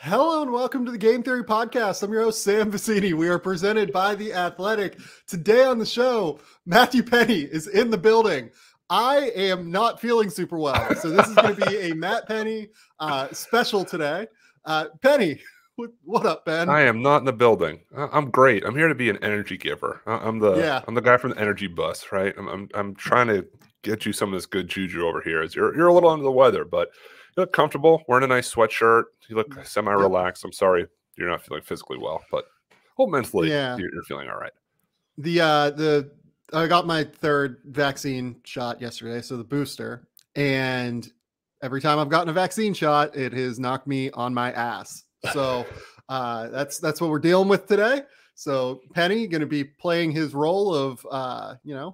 Hello and welcome to the Game Theory Podcast. I'm your host, Sam Vecini. We are presented by The Athletic. Today on the show, Matthew Pennie is in the building. I am not feeling super well, so this is going to be a Matt Pennie special today. Pennie, what up, Ben? I am not in the building. I'm great. I'm here to be an energy giver. I'm the guy from the energy bus, right? I'm trying to get you some of this good juju over here. As you're a little under the weather, but you look comfortable, wearing a nice sweatshirt. You look semi-relaxed. I'm sorry you're not feeling physically well, but hope mentally you're feeling all right. I got my third vaccine shot yesterday, so the booster, and every time I've gotten a vaccine shot, it has knocked me on my ass. So that's what we're dealing with today. So Pennie going to be playing his role of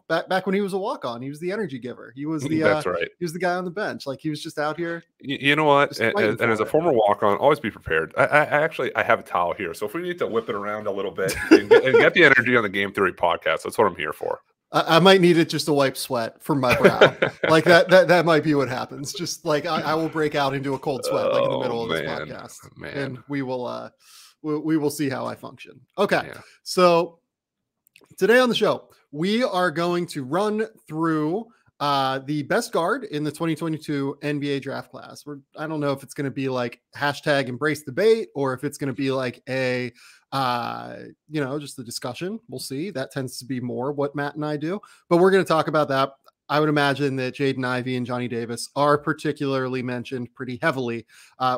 back when he was a walk-on, he was the energy giver. He was the that's right. He was the guy on the bench, like he was just out here. You know what? And as a former walk-on, always be prepared. I have a towel here, so if we need to whip it around a little bit and get the energy on the Game Theory podcast, that's what I'm here for. I might need it just to wipe sweat from my brow. Like that might be what happens. Just like I will break out into a cold sweat like in the middle of this podcast. And we will see how I function. Okay. Yeah. So today on the show, we are going to run through the best guard in the 2022 NBA draft class. I don't know if it's going to be like hashtag embrace debate or if it's going to be like a just the discussion. We'll see. That tends to be more what Matt and I do, but we're going to talk about that. I would imagine that Jaden, Ivey, and Johnny Davis are particularly mentioned pretty heavily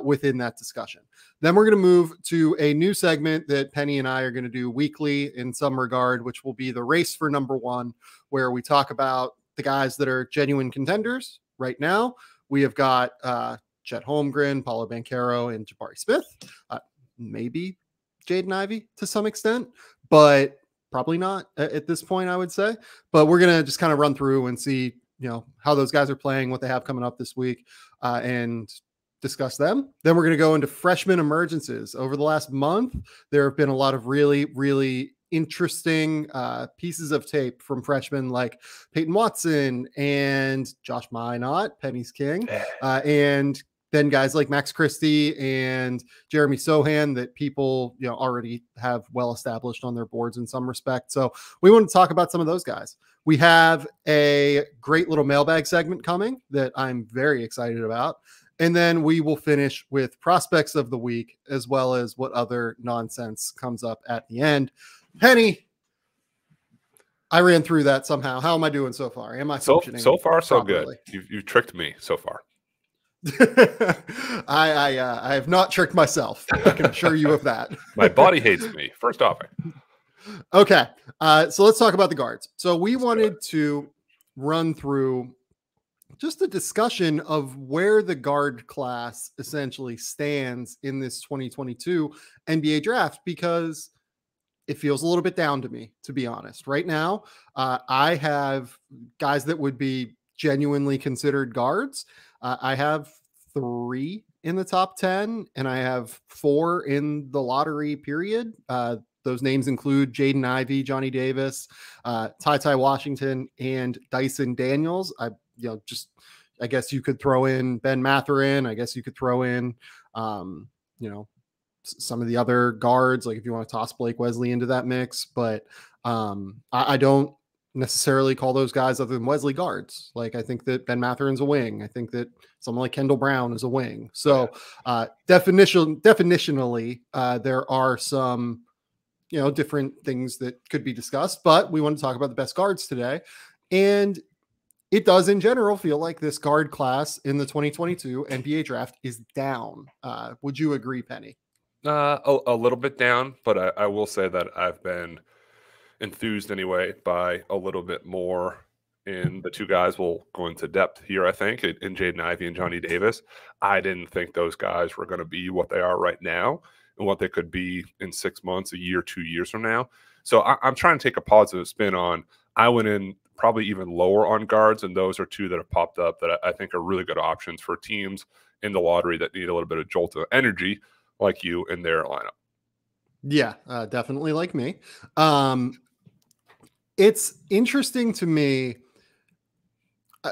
within that discussion. Then we're going to move to a new segment that Pennie and I are going to do weekly in some regard, which will be the race for number one, where we talk about the guys that are genuine contenders right now. We have got Chet Holmgren, Paula Vancaro, and Jabari Smith. Maybe Jaden Ivey to some extent, but probably not at this point, I would say. But we're going to just kind of run through and see, how those guys are playing, what they have coming up this week, and discuss them. Then we're going to go into freshman emergences. Over the last month, there have been a lot of really, really interesting pieces of tape from freshmen like Peyton Watson and Josh Minott, Pennie's king, and then guys like Max Christie and Jeremy Sochan that people already have well established on their boards in some respect. So we want to talk about some of those guys. We have a great little mailbag segment coming that I'm very excited about. And then we will finish with prospects of the week, as well as what other nonsense comes up at the end. Pennie, I ran through that somehow. How am I doing so far? Am I functioning so far so properly? Good? You've tricked me so far. I have not tricked myself. I can assure you of that. My body hates me. First off. Okay. So let's talk about the guards. So we wanted to run through just a discussion of where the guard class essentially stands in this 2022 NBA draft, because it feels a little bit down to me, to be honest. Right now, I have guys that would be genuinely considered guards. I have 3 in the top 10, and I have 4 in the lottery period. Those names include Jaden Ivey, Johnny Davis, Ty Washington, and Dyson Daniels. I guess you could throw in Ben Mathurin. I guess you could throw in, some of the other guards, like if you want to toss Blake Wesley into that mix. But I don't necessarily call those guys other than Wesley guards. Like I think that Ben Mathurin's a wing. I think that someone like Kendall Brown is a wing. So definitionally, there are some, different things that could be discussed, but we want to talk about the best guards today. And it does in general feel like this guard class in the 2022 NBA draft is down. Would you agree, Pennie? A little bit down, but I will say that I've been enthused anyway by a little bit more in the 2 guys. We'll go into depth here, I think, in Jaden Ivey and Johnny Davis. I didn't think those guys were going to be what they are right now and what they could be in 6 months, a year, 2 years from now. So I'm trying to take a positive spin on. I went in probably even lower on guards, and those are 2 that have popped up that I think are really good options for teams in the lottery that need a little bit of jolt of energy like you in their lineup. Yeah, definitely like me. It's interesting to me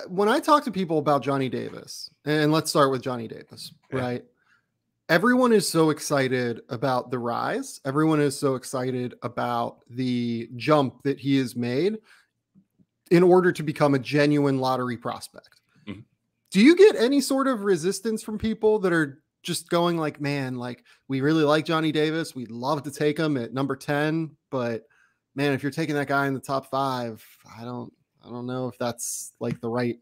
when I talk to people about Johnny Davis, and let's start with Johnny Davis, right? everyone is so excited about the rise. Everyone is so excited about the jump that he has made in order to become a genuine lottery prospect. Mm-hmm. Do you get any sort of resistance from people that are just going like, man, like, we really like Johnny Davis. We'd love to take him at number 10, but man, if you're taking that guy in the top 5, I don't know if that's like the right,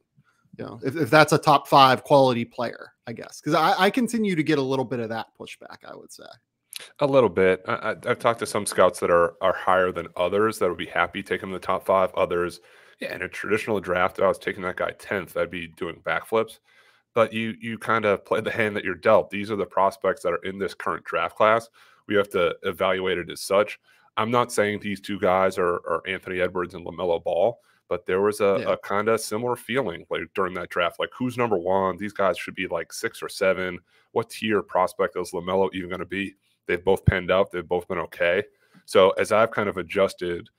if that's a top 5 quality player, I guess. Because I continue to get a little bit of that pushback, I would say. A little bit. I've talked to some scouts that are higher than others that would be happy taking the top 5. Others, in a traditional draft, if I was taking that guy 10th, I'd be doing backflips. But you kind of play the hand that you're dealt. These are the prospects that are in this current draft class. We have to evaluate it as such. I'm not saying these two guys are Anthony Edwards and LaMelo Ball, but there was a kind of similar feeling like during that draft. Like, who's number 1? These guys should be like 6 or 7. What tier prospect is LaMelo even going to be? They've both panned out. They've both been okay. So as I've kind of adjusted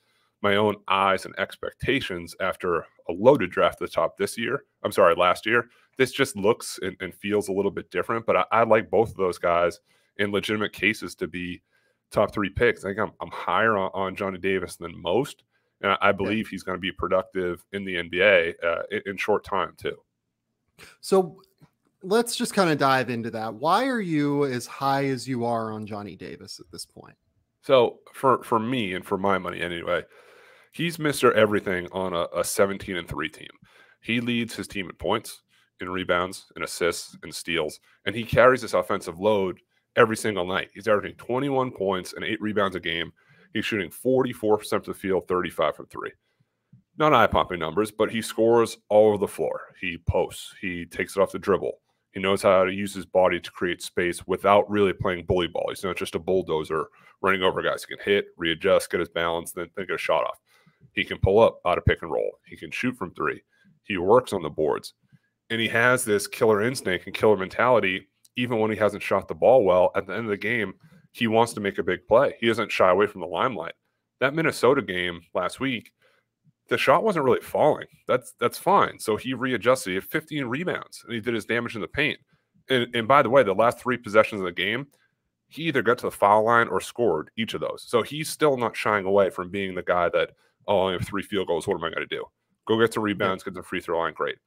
my own eyes and expectations after a loaded draft at the top last year, this just looks and feels a little bit different. But I like both of those guys in legitimate cases to be top 3 picks. I think I'm higher on Johnny Davis than most. And I believe he's going to be productive in the NBA in short time too. So let's just kind of dive into that. Why are you as high as you are on Johnny Davis at this point? So for me and for my money anyway, he's Mr. Everything on a 17-3 team. He leads his team in points, in rebounds, in assists, in steals, and he carries this offensive load every single night. He's averaging 21 points and 8 rebounds a game. He's shooting 44% of the field, 35 from 3. Not eye-popping numbers, but he scores all over the floor. He posts. He takes it off the dribble. He knows how to use his body to create space without really playing bully ball. He's not just a bulldozer running over guys. He can hit, readjust, get his balance, then get a shot off. He can pull up out of pick and roll. He can shoot from 3. He works on the boards. And he has this killer instinct and killer mentality. Even when he hasn't shot the ball well, at the end of the game, he wants to make a big play. He doesn't shy away from the limelight. That Minnesota game last week, the shot wasn't really falling. That's fine. So he readjusted. He had 15 rebounds, and he did his damage in the paint. And by the way, the last 3 possessions of the game, he either got to the foul line or scored each of those. So he's still not shying away from being the guy that, I have 3 field goals. What am I going to do? Go get some rebounds, get the free throw line. Great.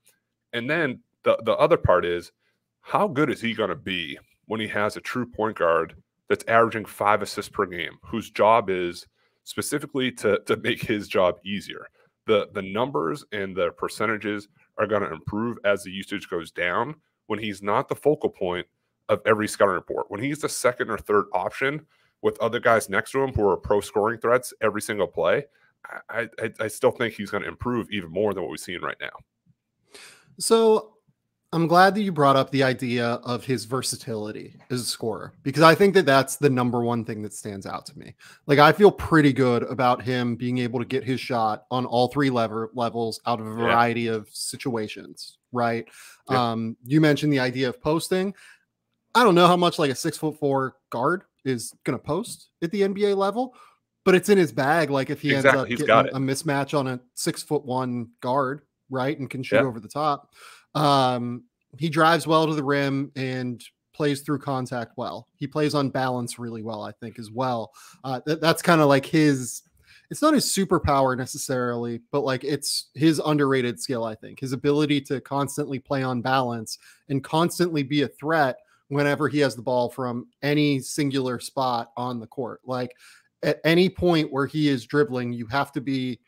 And then the other part is, how good is he going to be when he has a true point guard that's averaging 5 assists per game, whose job is specifically to make his job easier? The numbers and the percentages are going to improve as the usage goes down when he's not the focal point of every scouting report. When he's the 2nd or 3rd option with other guys next to him who are pro scoring threats every single play, I still think he's going to improve even more than what we're seeing right now. So I'm glad that you brought up the idea of his versatility as a scorer, because I think that that's the number one thing that stands out to me. Like, I feel pretty good about him being able to get his shot on all 3 levels out of a variety of situations, right? Yeah. You mentioned the idea of posting. I don't know how much like a 6'4" guard is going to post at the NBA level, but it's in his bag. Like, if he ends up getting a mismatch on a 6'1" guard, right, and can shoot over the top. He drives well to the rim and plays through contact well. He plays on balance really well, I think, as well. That's kind of like his, it's not his superpower necessarily, but like it's his underrated skill, I think. His ability to constantly play on balance and constantly be a threat whenever he has the ball from any singular spot on the court. Like, at any point where he is dribbling, you have to be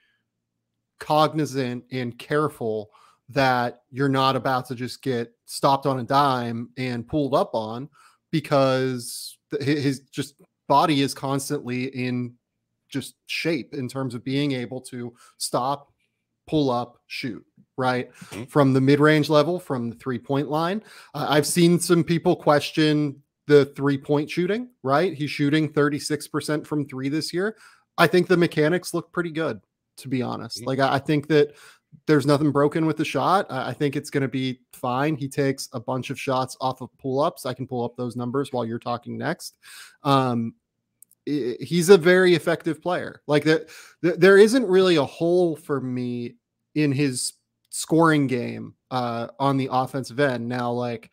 cognizant and careful that you're not about to just get stopped on a dime and pulled up on, because his just body is constantly in just shape in terms of being able to stop, pull up, shoot, right? Mm-hmm. From the mid-range level, from the 3-point line. I've seen some people question the 3-point shooting, right? He's shooting 36% from 3 this year. I think the mechanics look pretty good, to be honest. Like, I think that there's nothing broken with the shot. I think it's going to be fine. He takes a bunch of shots off of pull-ups. I can pull up those numbers while you're talking next. He's a very effective player. Like, there isn't really a hole for me in his scoring game on the offensive end. Now, like,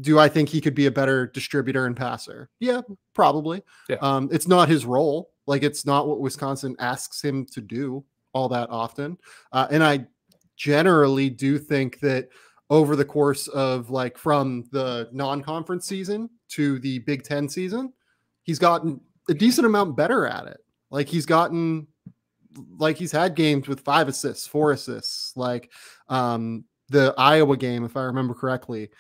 Do I think he could be a better distributor and passer? Yeah, probably. Yeah. It's not his role. Like, it's not what Wisconsin asks him to do all that often. And I generally do think that over the course of, like, from the non-conference season to the Big Ten season, he's gotten a decent amount better at it. Like, he's had games with 5 assists, 4 assists, like the Iowa game, if I remember correctly,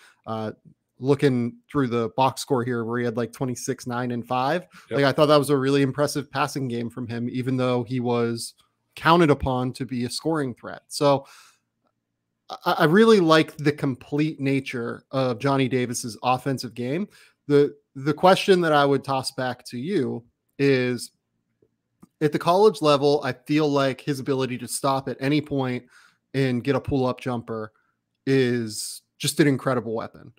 looking through the box score here where he had like 26, 9, and 5. Yep. Like, I thought that was a really impressive passing game from him, even though he was counted upon to be a scoring threat. So I really like the complete nature of Johnny Davis's offensive game. The question that I would toss back to you is, at the college level, I feel like his ability to stop at any point and get a pull-up jumper is just an incredible weapon.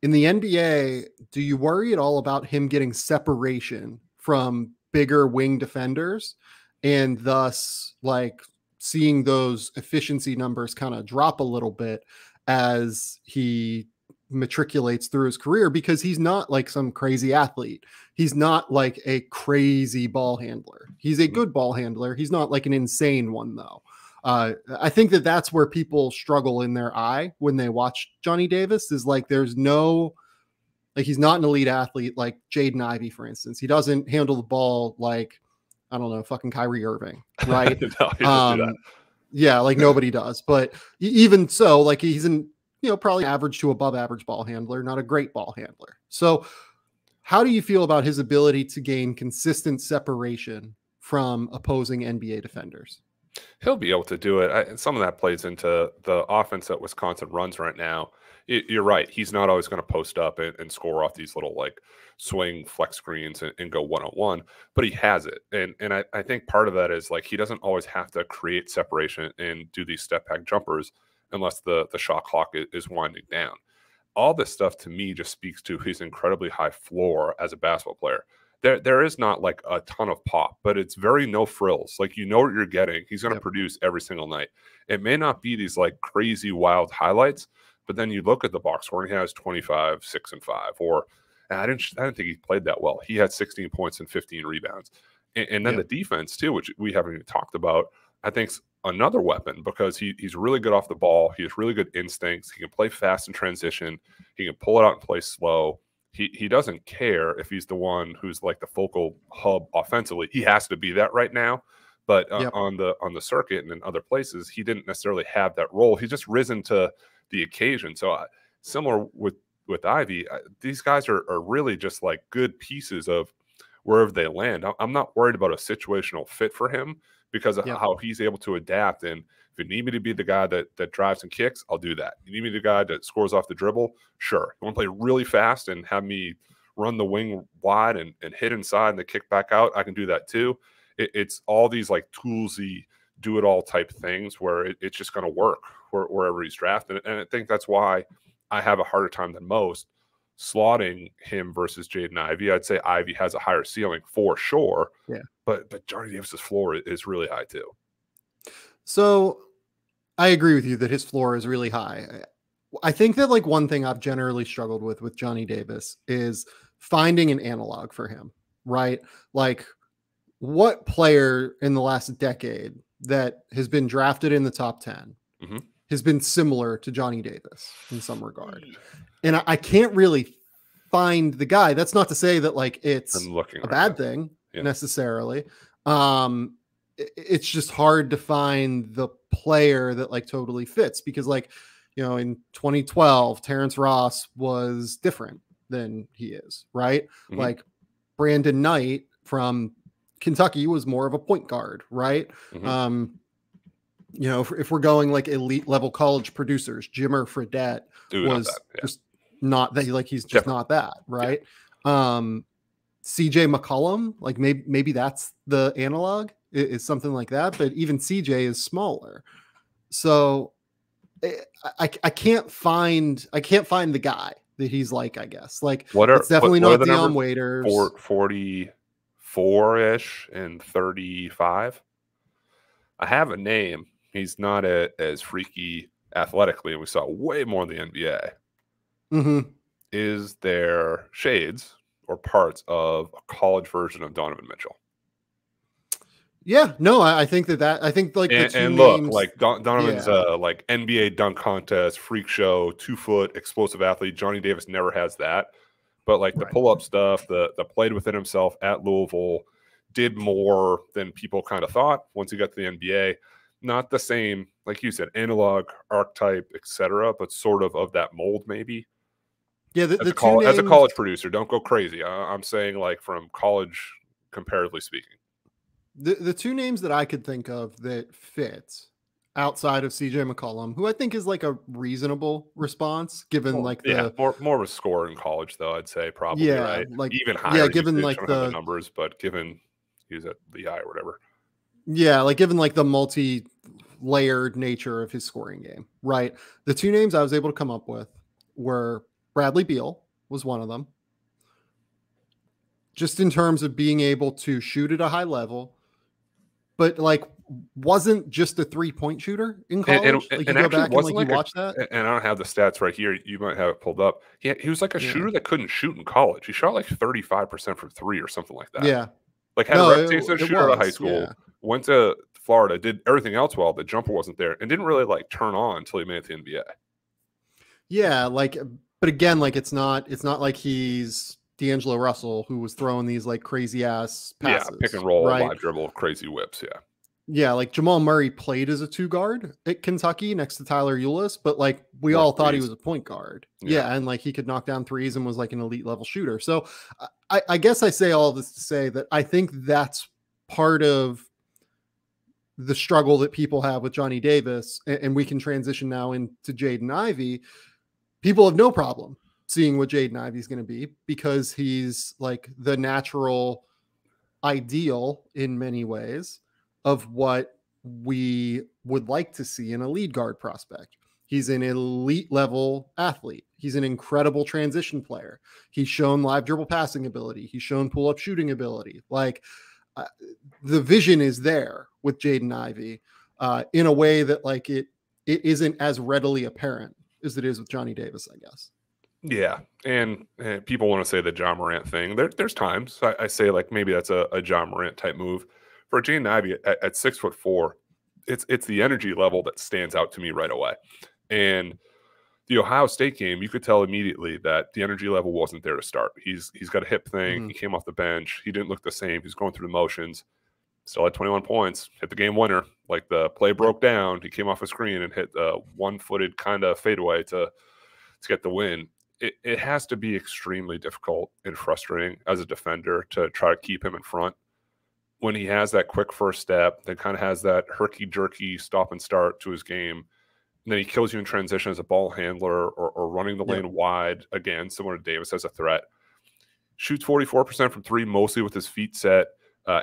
In the NBA, do you worry at all about him getting separation from bigger wing defenders and thus, like, seeing those efficiency numbers kind of drop a little bit as he matriculates through his career? Because he's not like some crazy athlete. He's not like a crazy ball handler. He's a good ball handler. He's not like an insane one, though. I think that that's where people struggle in their eye when they watch Johnny Davis, is like, there's no, like, he's not an elite athlete like Jaden Ivey, for instance. He doesn't handle the ball like, I don't know, fucking Kyrie Irving, right? No, he doesn't do that. Yeah, like nobody does. But even so, like, he's an, probably average to above average ball handler, not a great ball handler. So how do you feel about his ability to gain consistent separation from opposing NBA defenders? He'll be able to do it. Some of that plays into the offense that Wisconsin runs right now. You're right. He's not always going to post up and score off these little, like, swing flex screens and go one-on-one, but he has it. And I think part of that is, like, he doesn't always have to create separation and do these step back jumpers unless the shot clock is winding down. All this stuff to me just speaks to his incredibly high floor as a basketball player. There is not like a ton of pop, but it's very no frills. Like, you know what you're getting. He's going to produce every single night. It may not be these like crazy wild highlights, but then you look at the box score and he has 25, 6, and 5. Or I didn't think he played that well. He had 16 points and 15 rebounds. And then the defense too, which we haven't even talked about, I think's another weapon, because he's really good off the ball. He has really good instincts. He can play fast in transition. He can pull it out and play slow. He doesn't care if he's the one who's like the focal hub offensively. He has to be that right now. But on the circuit and in other places, he didn't necessarily have that role. He's just risen to the occasion. So similar with Ivey, these guys are really just like good pieces of wherever they land. I'm not worried about a situational fit for him because of how he's able to adapt. And if you need me to be the guy that drives and kicks, I'll do that. You need me to be the guy that scores off the dribble? Sure. You want to play really fast and have me run the wing wide and hit inside and then kick back out? I can do that too. It's all these like toolsy, do-it-all type things where it's just going to work wherever he's drafted. And I think that's why I have a harder time than most slotting him versus Jaden Ivey. I'd say Ivey has a higher ceiling for sure. Yeah. But Johnny Davis's floor is really high too. So I agree with you that his floor is really high. I think that like one thing I've generally struggled with Johnny Davis is finding an analog for him, right? Like, what player in the last decade that has been drafted in the top 10 has been similar to Johnny Davis in some regard? And I can't really find the guy. That's not to say that like it's a bad thing necessarily. It's just hard to find the player that like totally fits, because like, in 2012, Terrence Ross was different than he is, right? Like Brandon Knight from Kentucky was more of a point guard, right? If we're going like elite level college producers, Jimmer Fredette was just not that, like, he's just not that, right? CJ McCollum, like maybe that's the analog, is something like that, but even CJ is smaller. So I can't find the guy that he's like, I guess. Like, it's definitely not Dion Waiters. 44-ish and 35. I have a name. He's not as freaky athletically, and we saw way more in the NBA. is there shades or parts of a college version of Donovan Mitchell? Yeah, no, I think I think like the two look, names, like Donovan's like NBA dunk contest, freak show, 2-foot explosive athlete. Johnny Davis never has that. But like the pull-up stuff, the played within himself at Louisville, did more than people kind of thought once he got to the NBA. Not the same, like you said, analog, archetype, etc., but sort of that mold maybe. Yeah, as a college producer, don't go crazy. I'm saying like from college, comparatively speaking. The two names that I could think of that fit outside of CJ McCollum, who I think is like a reasonable response given more of a score in college though, I'd say probably, right? Like even higher. Given like the numbers, but given he's at Lehigh or whatever. Yeah, like given like the multi-layered nature of his scoring game, right? The two names I was able to come up with were Bradley Beal was one of them. Just in terms of being able to shoot at a high level, but like wasn't just a 3-point shooter in college. And you go back and like you watch that. And I don't have the stats right here. You might have it pulled up. He was like a shooter that couldn't shoot in college. He shot like 35% from 3 or something like that. Yeah. Like had a reputation as a shooter out of high school, went to Florida, did everything else well. The jumper wasn't there and didn't really like turn on until he made it to the NBA. Yeah, like, but again, like it's not like he's D'Angelo Russell who was throwing these like crazy ass passes. Yeah, pick and roll, live dribble, crazy whips. Yeah. Yeah, like Jamal Murray played as a 2 guard at Kentucky next to Tyler Ulis, but like we all thought he was a point guard. Yeah, and like he could knock down threes and was like an elite level shooter. So I guess I say all this to say that I think that's part of the struggle that people have with Johnny Davis, and we can transition now into Jaden Ivey. People have no problem seeing what Jaden Ivey is going to be because he's like the natural ideal in many ways of what we would like to see in a lead guard prospect. He's an elite level athlete. He's an incredible transition player. He's shown live dribble passing ability. He's shown pull up shooting ability. Like the vision is there with Jaden Ivey in a way that like it isn't as readily apparent as it is with Johnny Davis, I guess. Yeah. And people want to say the John Morant thing. There's times I say like maybe that's a John Morant type move. For Jaden Ivey at 6'4", it's the energy level that stands out to me right away. And the Ohio State game, you could tell immediately that the energy level wasn't there to start. He's got a hip thing. Mm-hmm. He came off the bench. He didn't look the same. He's going through the motions. Still had 21 points. Hit the game winner. Like the play broke down. He came off a screen and hit a one-footed kind of fadeaway to get the win. It has to be extremely difficult and frustrating as a defender to try to keep him in front. When he has that quick first step, then kind of has that herky-jerky stop and start to his game, and then he kills you in transition as a ball handler or running the lane wide, again, similar to Davis as a threat. Shoots 44% from 3, mostly with his feet set,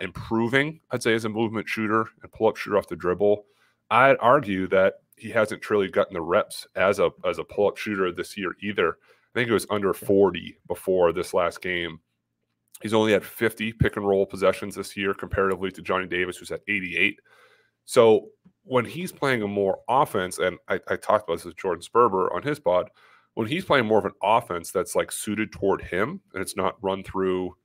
improving, I'd say, as a movement shooter and pull-up shooter off the dribble. I'd argue that he hasn't truly gotten the reps as a pull-up shooter this year either. I think it was under 40 before this last game. He's only had 50 pick-and-roll possessions this year comparatively to Johnny Davis, who's at 88. So when he's playing a more offense, and I talked about this with Jordan Sperber on his pod, when he's playing more of an offense that's like suited toward him, and it's not run through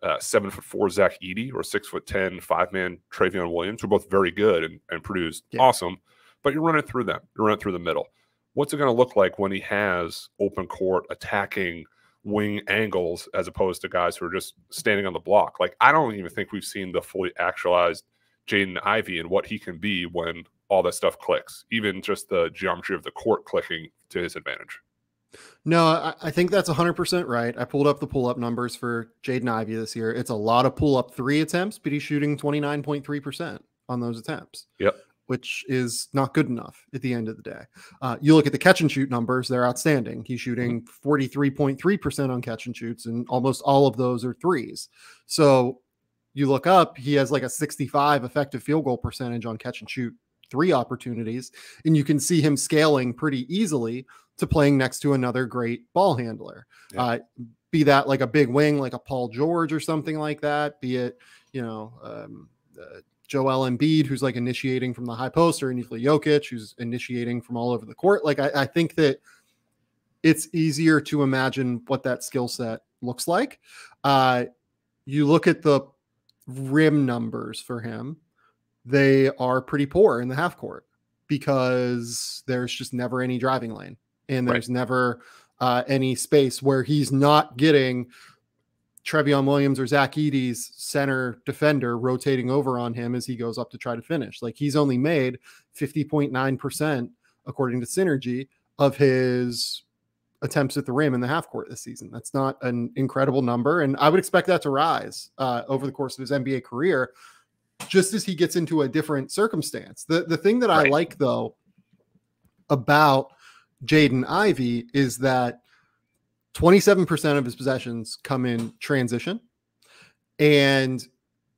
7'4" Zach Edey or 6'10" 5-man Travion Williams, who are both very good and produced awesome, but you're running through them. You're running through the middle. What's it going to look like when he has open court attacking wing angles as opposed to guys who are just standing on the block? Like, I don't even think we've seen the fully actualized Jaden Ivey and what he can be when all that stuff clicks, even just the geometry of the court clicking to his advantage. No, I think that's 100% right. I pulled up the pull-up numbers for Jaden Ivey this year. It's a lot of pull-up 3 attempts, but he's shooting 29.3% on those attempts. Yep. Which is not good enough at the end of the day. You look at the catch and shoot numbers, they're outstanding. He's shooting 43.3% on catch and shoots, and almost all of those are threes. So you look up, he has like a 65 effective field goal percentage on catch and shoot 3 opportunities, and you can see him scaling pretty easily to playing next to another great ball handler. Yeah. Be that like a big wing, like a Paul George or something like that, be it, Joel Embiid, who's like initiating from the high post, or Nikola Jokic, who's initiating from all over the court. Like, I think that it's easier to imagine what that skill set looks like. You look at the rim numbers for him, they are pretty poor in the half court because there's just never any driving lane, and there's never any space where he's not getting Trevion Williams or Zach Edey's center defender rotating over on him as he goes up to try to finish. Like, he's only made 50.9%, according to Synergy, of his attempts at the rim in the half court this season. That's not an incredible number, and I would expect that to rise over the course of his NBA career, just as he gets into a different circumstance. The thing that I like, though, about Jaden Ivey is that 27% of his possessions come in transition, and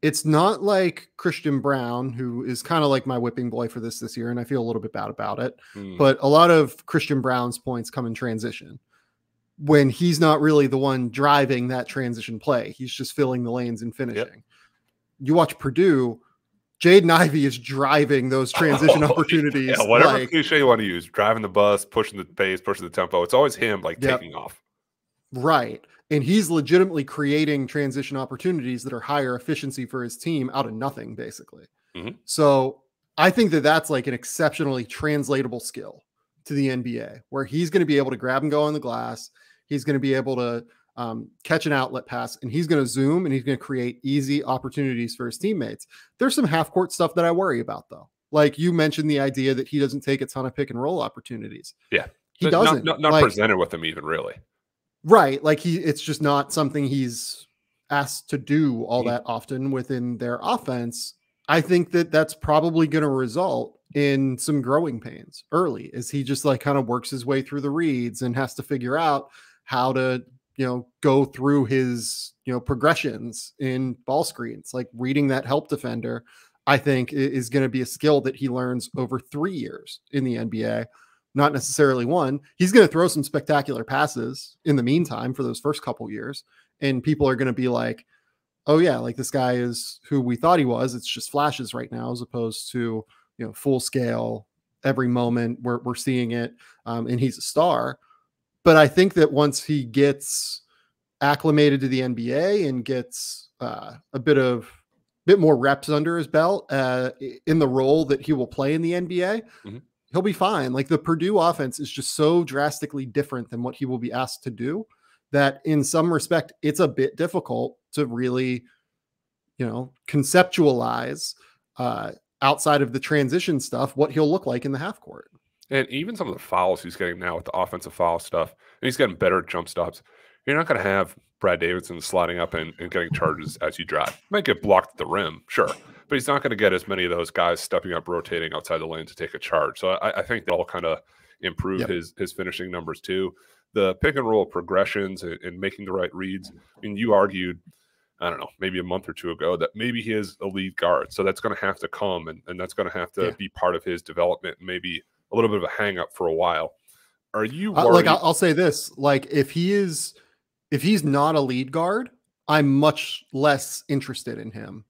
it's not like Christian Brown, who is kind of like my whipping boy for this year, and I feel a little bit bad about it. But a lot of Christian Brown's points come in transition when he's not really the one driving that transition play. He's just filling the lanes and finishing. Yep. You watch Purdue, Jaden Ivey is driving those transition opportunities. Yeah, whatever cliche you want to use, driving the bus, pushing the pace, pushing the tempo. It's always him taking off. Right. And he's legitimately creating transition opportunities that are higher efficiency for his team out of nothing, basically. So I think that that's like an exceptionally translatable skill to the NBA, where he's going to be able to grab and go on the glass. He's going to be able to catch an outlet pass, and he's going to zoom, and he's going to create easy opportunities for his teammates. There's some half court stuff that I worry about, though. Like, you mentioned the idea that he doesn't take a ton of pick and roll opportunities. Yeah. He doesn't. Not presented with them even, really. Right. Like, it's just not something he's asked to do all that often within their offense. I think that that's probably going to result in some growing pains early, as he just kind of works his way through the reads and has to figure out how to, go through his, progressions in ball screens. Like, reading that help defender, I think, is going to be a skill that he learns over 3 years in the NBA. Not necessarily one. He's going to throw some spectacular passes in the meantime for those first couple years, and people are going to be like, oh yeah, like, this guy is who we thought he was. It's just flashes right now, as opposed to, full scale every moment we're seeing it. And he's a star. But I think that once he gets acclimated to the NBA and gets a bit more reps under his belt in the role that he will play in the NBA, he'll be fine. Like, the Purdue offense is just so drastically different than what he will be asked to do that in some respect, it's a bit difficult to really, conceptualize outside of the transition stuff, what he'll look like in the half court. And even some of the fouls he's getting now with the offensive foul stuff, and he's getting better jump stops. You're not going to have Brad Davidson sliding up and getting charges as you drive. He might get blocked at the rim, sure, but he's not going to get as many of those guys stepping up, rotating outside the lane to take a charge. So I think they'll kind of improve his finishing numbers too. The pick and roll progressions and making the right reads. I mean, you argued, I don't know, maybe a month or two ago that maybe he is a lead guard. So that's going to have to come, and that's going to have to be part of his development, and maybe a little bit of a hang up for a while. Are you worried? I'll say this, if he's not a lead guard, I'm much less interested in him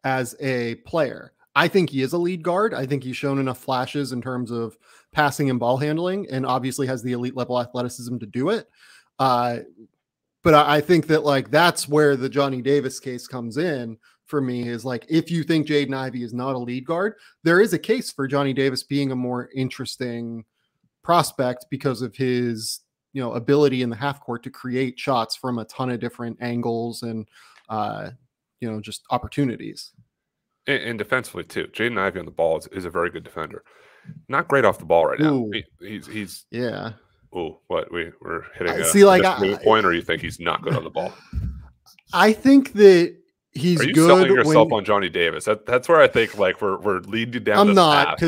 as a player. I think he is a lead guard. I think he's shown enough flashes in terms of passing and ball handling, and obviously has the elite level athleticism to do it. But I think that that's where the Johnny Davis case comes in for me, is if you think Jaden Ivey is not a lead guard, there is a case for Johnny Davis being a more interesting prospect because of his, ability in the half court to create shots from a ton of different angles and, just opportunities. And defensively too. Jaden Ivey on the ball is a very good defender. Not great off the ball right now. He's yeah. Oh, what we're hitting a point, or you think he's not good on the ball? I think that he's good. Are you selling yourself on Johnny Davis? That's where I think we're leading you down. I'm not,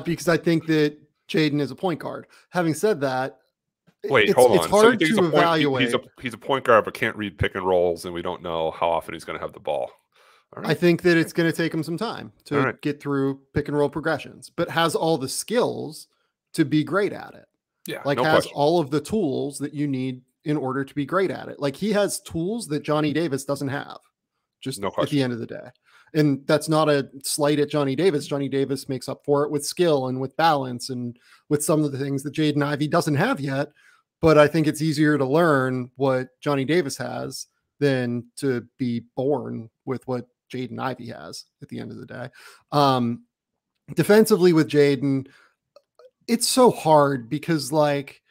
because I think that Jaden is a point guard. Having said that, hold on. It's hard to evaluate. He's a point guard, but can't read pick and rolls, and we don't know how often he's going to have the ball. Right. I think that it's going to take him some time to get through pick and roll progressions, but has all the skills to be great at it. Yeah, has all of the tools that you need in order to be great at it. He has tools that Johnny Davis doesn't have, just at the end of the day. And that's not a slight at Johnny Davis. Johnny Davis makes up for it with skill and with balance and with some of the things that Jaden Ivey doesn't have yet. But I think it's easier to learn what Johnny Davis has than to be born with what Jaden Ivey has at the end of the day. Defensively with Jaden, it's so hard because like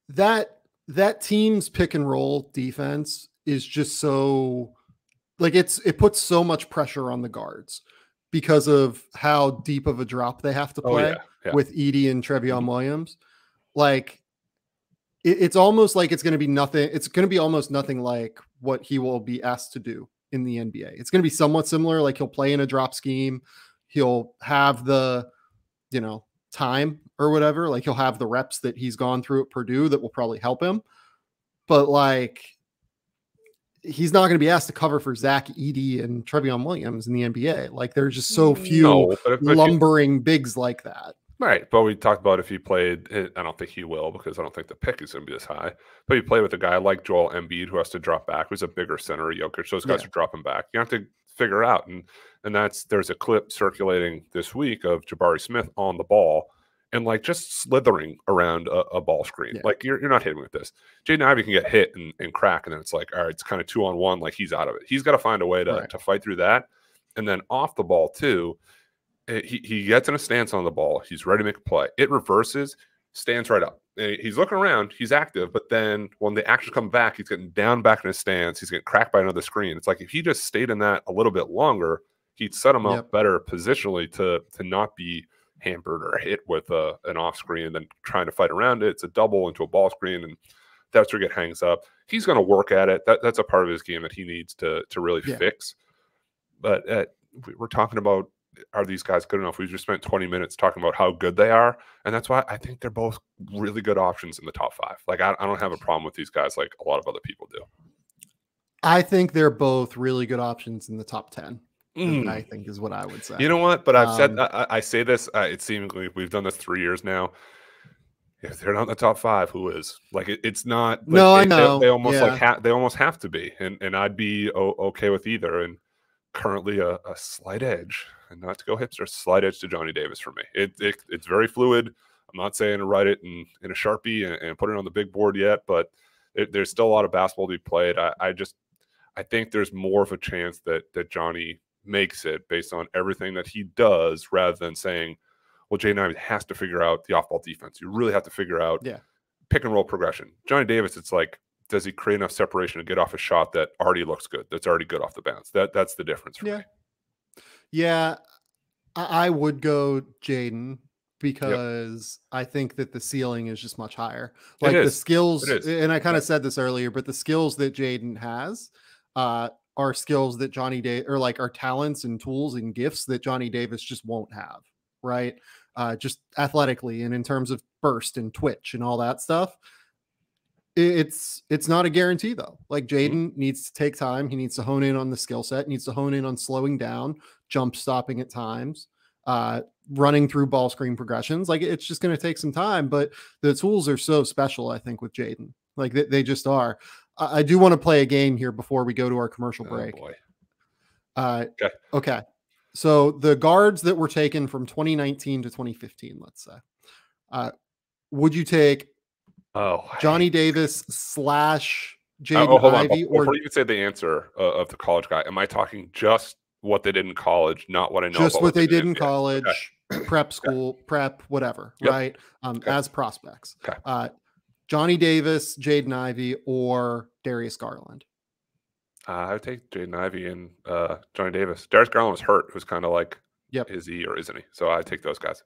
that team's pick and roll defense is just so like it puts so much pressure on the guards because of how deep of a drop they have to play with Edey and Trevion Williams. Like it's almost like it's going to be nothing. It's going to be almost nothing like what he will be asked to do in the NBA. It's going to be somewhat similar. Like he'll play in a drop scheme. He'll have the, time or whatever. Like he'll have the reps that he's gone through at Purdue that will probably help him. But like, he's not going to be asked to cover for Zach Edey and Trevion Williams in the NBA. Like there's just so few lumbering bigs like that. Right. But we talked about if he played, I don't think he will because I don't think the pick is going to be this high. But you play with a guy like Joel Embiid who has to drop back, who's a bigger center, Jokic. Those guys are dropping back. You have to figure out. And there's a clip circulating this week of Jabari Smith on the ball and like just slithering around a ball screen. Yeah. Like you're not hitting with this. Jaden Ivey can get hit and crack. And then it's like, all right, it's kind of 2-on-1. Like he's out of it. He's got to find a way to fight through that. And then off the ball too, he gets in a stance on the ball. He's ready to make a play. It reverses, stands right up. He's looking around. He's active. But then when the action comes back, he's getting down back in his stance. He's getting cracked by another screen. It's like if he just stayed in that a little bit longer, he'd set him up better positionally to not be hampered or hit with an off screen and then trying to fight around it. It's a double into a ball screen, and that's where it hangs up. He's going to work at it. That's a part of his game that he needs to really fix. But we're talking about, are these guys good enough? We just spent 20 minutes talking about how good they are, and that's why I think they're both really good options in the top 5. Like I don't have a problem with these guys like a lot of other people do. I think they're both really good options in the top 10. I think is what I would say. You know what? But I've said I say this. It seemingly we've done this 3 years now. If they're not in the top 5, who is? Like it's not. Like, no, I know they almost they almost have to be, and I'd be okay with either. And currently a slight edge, and not to go hipster, slight edge to Johnny Davis for me. It's very fluid. I'm not saying to write it in a Sharpie and put it on the big board yet, but there's still a lot of basketball to be played. I think there's more of a chance that Johnny makes it based on everything that he does rather than saying, well, Jaden Ivey has to figure out the off-ball defense. You really have to figure out pick and roll progression. Johnny Davis, it's like, does he create enough separation to get off a shot that already looks good, that's already good off the bounce? That's the difference for me. Yeah, I would go Jaden because I think that the ceiling is just much higher. Like the skills, and I kind of said this earlier, but the skills that Jaden has are skills that Johnny Davis, or like are talents and tools and gifts that Johnny Davis just won't have, right? Just athletically and in terms of burst and twitch and all that stuff. It's not a guarantee though. Like Jaden needs to take time. He needs to hone in on the skill set, needs to hone in on slowing down, jump stopping at times, running through ball screen progressions. Like it's just going to take some time, but the tools are so special, I think, with Jaden. Like they just are. I do want to play a game here before we go to our commercial break. Okay. So the guards that were taken from 2019 to 2015, let's say, would you take Johnny Davis / Jaden Ivey? Or before you can say the answer of the college guy, am I talking just what they did in college, not what I know? Just what they did in college, prep school, prep, whatever, right? As prospects. Johnny Davis, Jaden Ivey, or Darius Garland? I would take Jaden Ivey and Johnny Davis. Darius Garland was hurt. It was kind of like, is he or isn't he? So I take those guys.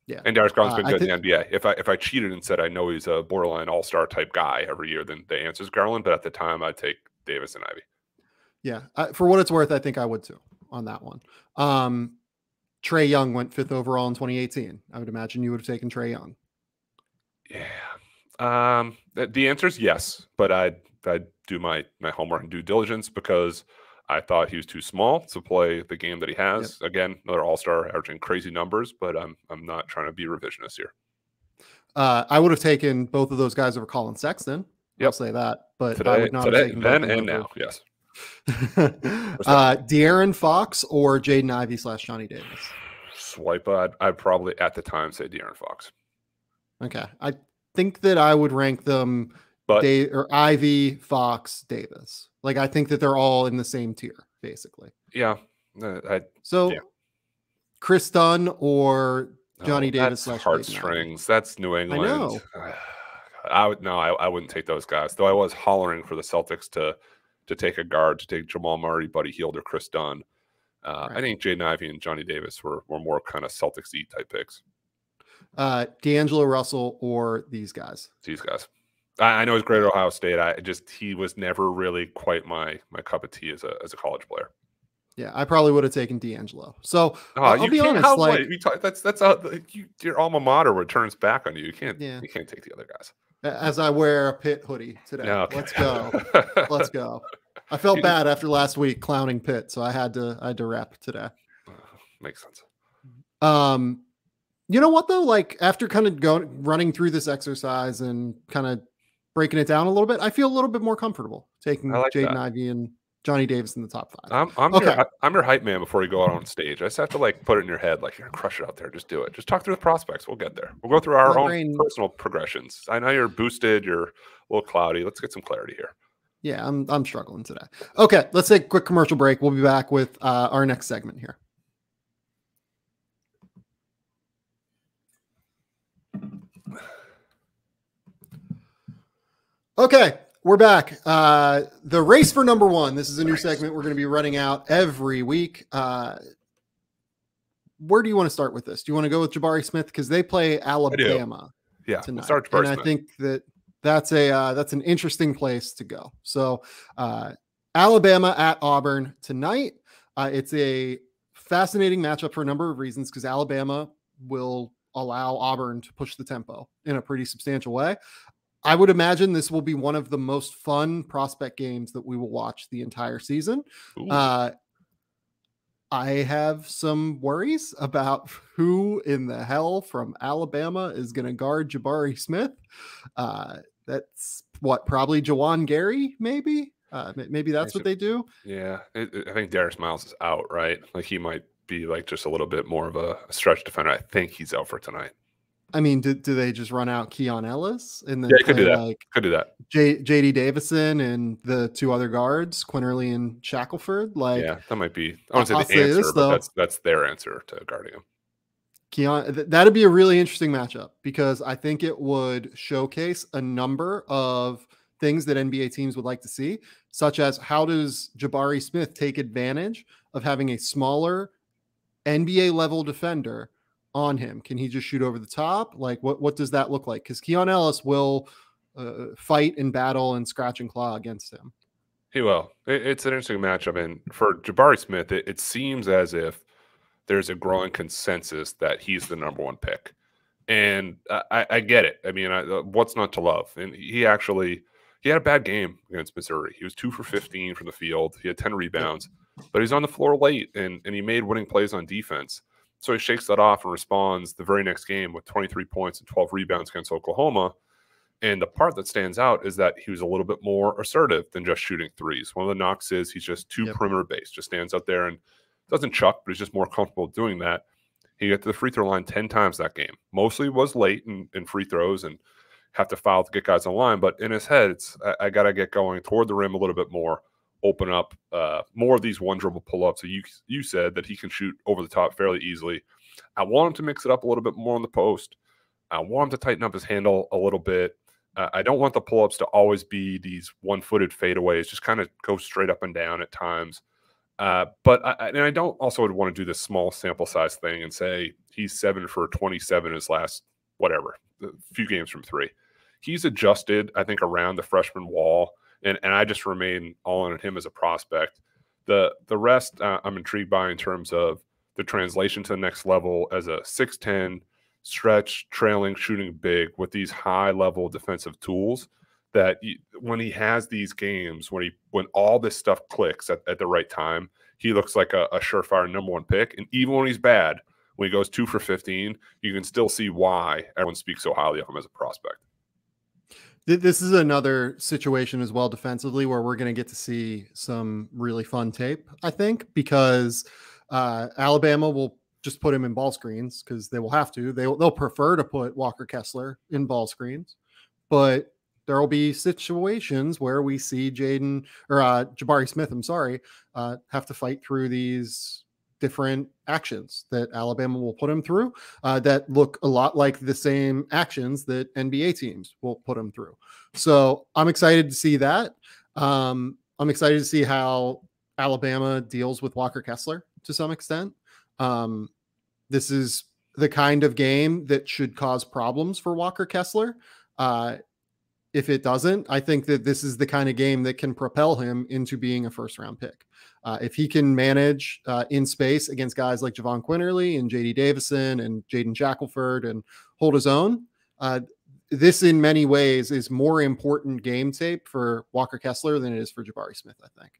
Yeah, and Darius Garland's been good in the NBA. If I cheated and said I know he's a borderline all-star type guy every year, then the answer is Garland. But at the time, I'd take Davis and Ivey. Yeah, for what it's worth, I think I would too on that one. Trae Young went 5th overall in 2018. I would imagine you would have taken Trae Young. Yeah. The answer is yes, but I'd do my homework and due diligence because I thought he was too small to play the game that he has. Again, another all-star averaging crazy numbers, but I'm not trying to be revisionist here. I would have taken both of those guys over Colin Sexton. I'll say that, but today, I would not have taken then and now. Yes. De'Aaron Fox or Jaden Ivey / Johnny Davis? Swipe. I'd probably at the time say De'Aaron Fox. Okay. I think that I would rank them Ivy, Fox, Davis. Like, I think that they're all in the same tier, basically. Yeah. Chris Dunn or Johnny Davis / heartstrings. That's New England. I know. I wouldn't take those guys. Though I was hollering for the Celtics to take a guard, to take Jamal Murray, Buddy Hield, or Chris Dunn. Right. I think Jaden Ivey and Johnny Davis were more kind of Celtics-y type picks. D'Angelo Russell or these guys? These guys. I know he's great at Ohio State. He was never really quite my cup of tea as a college player. Yeah, I probably would have taken D'Angelo. So I'll be honest. That's your alma mater returns back on you. You can't take the other guys. As I wear a Pitt hoodie today. Okay. Let's go. Let's go. I felt bad after last week clowning Pitt, so I had to rep today. Makes sense. You know what though? Like, after kind of running through this exercise and kind of breaking it down a little bit, I feel a little bit more comfortable taking Jaden Ivey and Johnny Davis in the top 5. I'm your hype man before you go out on stage. I just have to put it in your head, you're gonna crush it out there. Just do it. Just talk through the prospects. We'll get there. We'll go through our own personal progressions. I know you're boosted. You're a little cloudy. Let's get some clarity here. Yeah, I'm struggling today. Okay, let's take a quick commercial break. We'll be back with our next segment here. Okay, we're back. The race for number 1. This is a new segment we're going to be running out every week. Where do you want to start with this? Do you want to go with Jabari Smith? Because they play Alabama tonight. Start Jabari Smith. I think that's an interesting place to go. So Alabama at Auburn tonight. It's a fascinating matchup for a number of reasons, because Alabama will allow Auburn to push the tempo in a pretty substantial way. I would imagine this will be one of the most fun prospect games that we will watch the entire season. I have some worries about who in the hell from Alabama is going to guard Jabari Smith. That's probably Jawan Gary, maybe. Maybe that's what they do. Yeah, I think Darius Miles is out, right? He might be just a little bit more of a stretch defender. I think he's out for tonight. I mean, do they just run out Keon Ellis and then could do that? Could do that. JD Davison and the 2 other guards, Quinterly and Shackelford. That might be. I don't say the answer, but that's their answer to guarding him. Keon, that'd be a really interesting matchup, because I think it would showcase a number of things that NBA teams would like to see, such as how does Jabari Smith take advantage of having a smaller NBA level defender on him? Can he just shoot over the top? What does that look like? Because Keon Ellis will fight and battle and scratch and claw against him. He will. It's an interesting matchup. And for Jabari Smith, it seems as if there's a growing consensus that he's the number 1 pick. And I get it. I mean, what's not to love? And he had a bad game against Missouri. He was 2 for 15 from the field. He had 10 rebounds, but he's on the floor late, and he made winning plays on defense. So he shakes that off and responds the very next game with 23 points and 12 rebounds against Oklahoma. And the part that stands out is that he was a little bit more assertive than just shooting threes. One of the knocks is he's just too perimeter based, just stands out there and doesn't chuck, but he's just more comfortable doing that. He got to the free throw line 10 times that game. Mostly was late in free throws and have to foul to get guys on line. But in his head, I got to get going toward the rim a little bit more, open up more of these one dribble pull-ups. So you said that he can shoot over the top fairly easily. I want him to mix it up a little bit more on the post. I want him to tighten up his handle a little bit. I don't want the pull-ups to always be these one-footed fadeaways, just kind of go straight up and down at times. But I don't also want to do this small sample size thing and say he's 7 for 27 his last, whatever, a few games from 3. He's adjusted, I think, around the freshman wall. And I just remain all in on him as a prospect. The rest I'm intrigued by in terms of the translation to the next level as a 6'10", stretch, trailing, shooting big with these high-level defensive tools that when he has these games, when all this stuff clicks at the right time, he looks like a surefire number 1 pick. And even when he's bad, when he goes 2 for 15, you can still see why everyone speaks so highly of him as a prospect. This is another situation as well defensively where we're going to get to see some really fun tape, I think, because Alabama will just put him in ball screens because they will have to. They'll prefer to put Walker Kessler in ball screens, but there will be situations where we see Jaden or Jabari Smith, I'm sorry, have to fight through these different actions that Alabama will put him through that look a lot like the same actions that NBA teams will put him through. So I'm excited to see that. I'm excited to see how Alabama deals with Walker Kessler to some extent. This is the kind of game that should cause problems for Walker Kessler. If it doesn't, I think that this is the kind of game that can propel him into being a first-round pick. If he can manage in space against guys like Javon Quinterly and J.D. Davison and Jaden Shackelford and hold his own, this in many ways is more important game tape for Walker Kessler than it is for Jabari Smith, I think.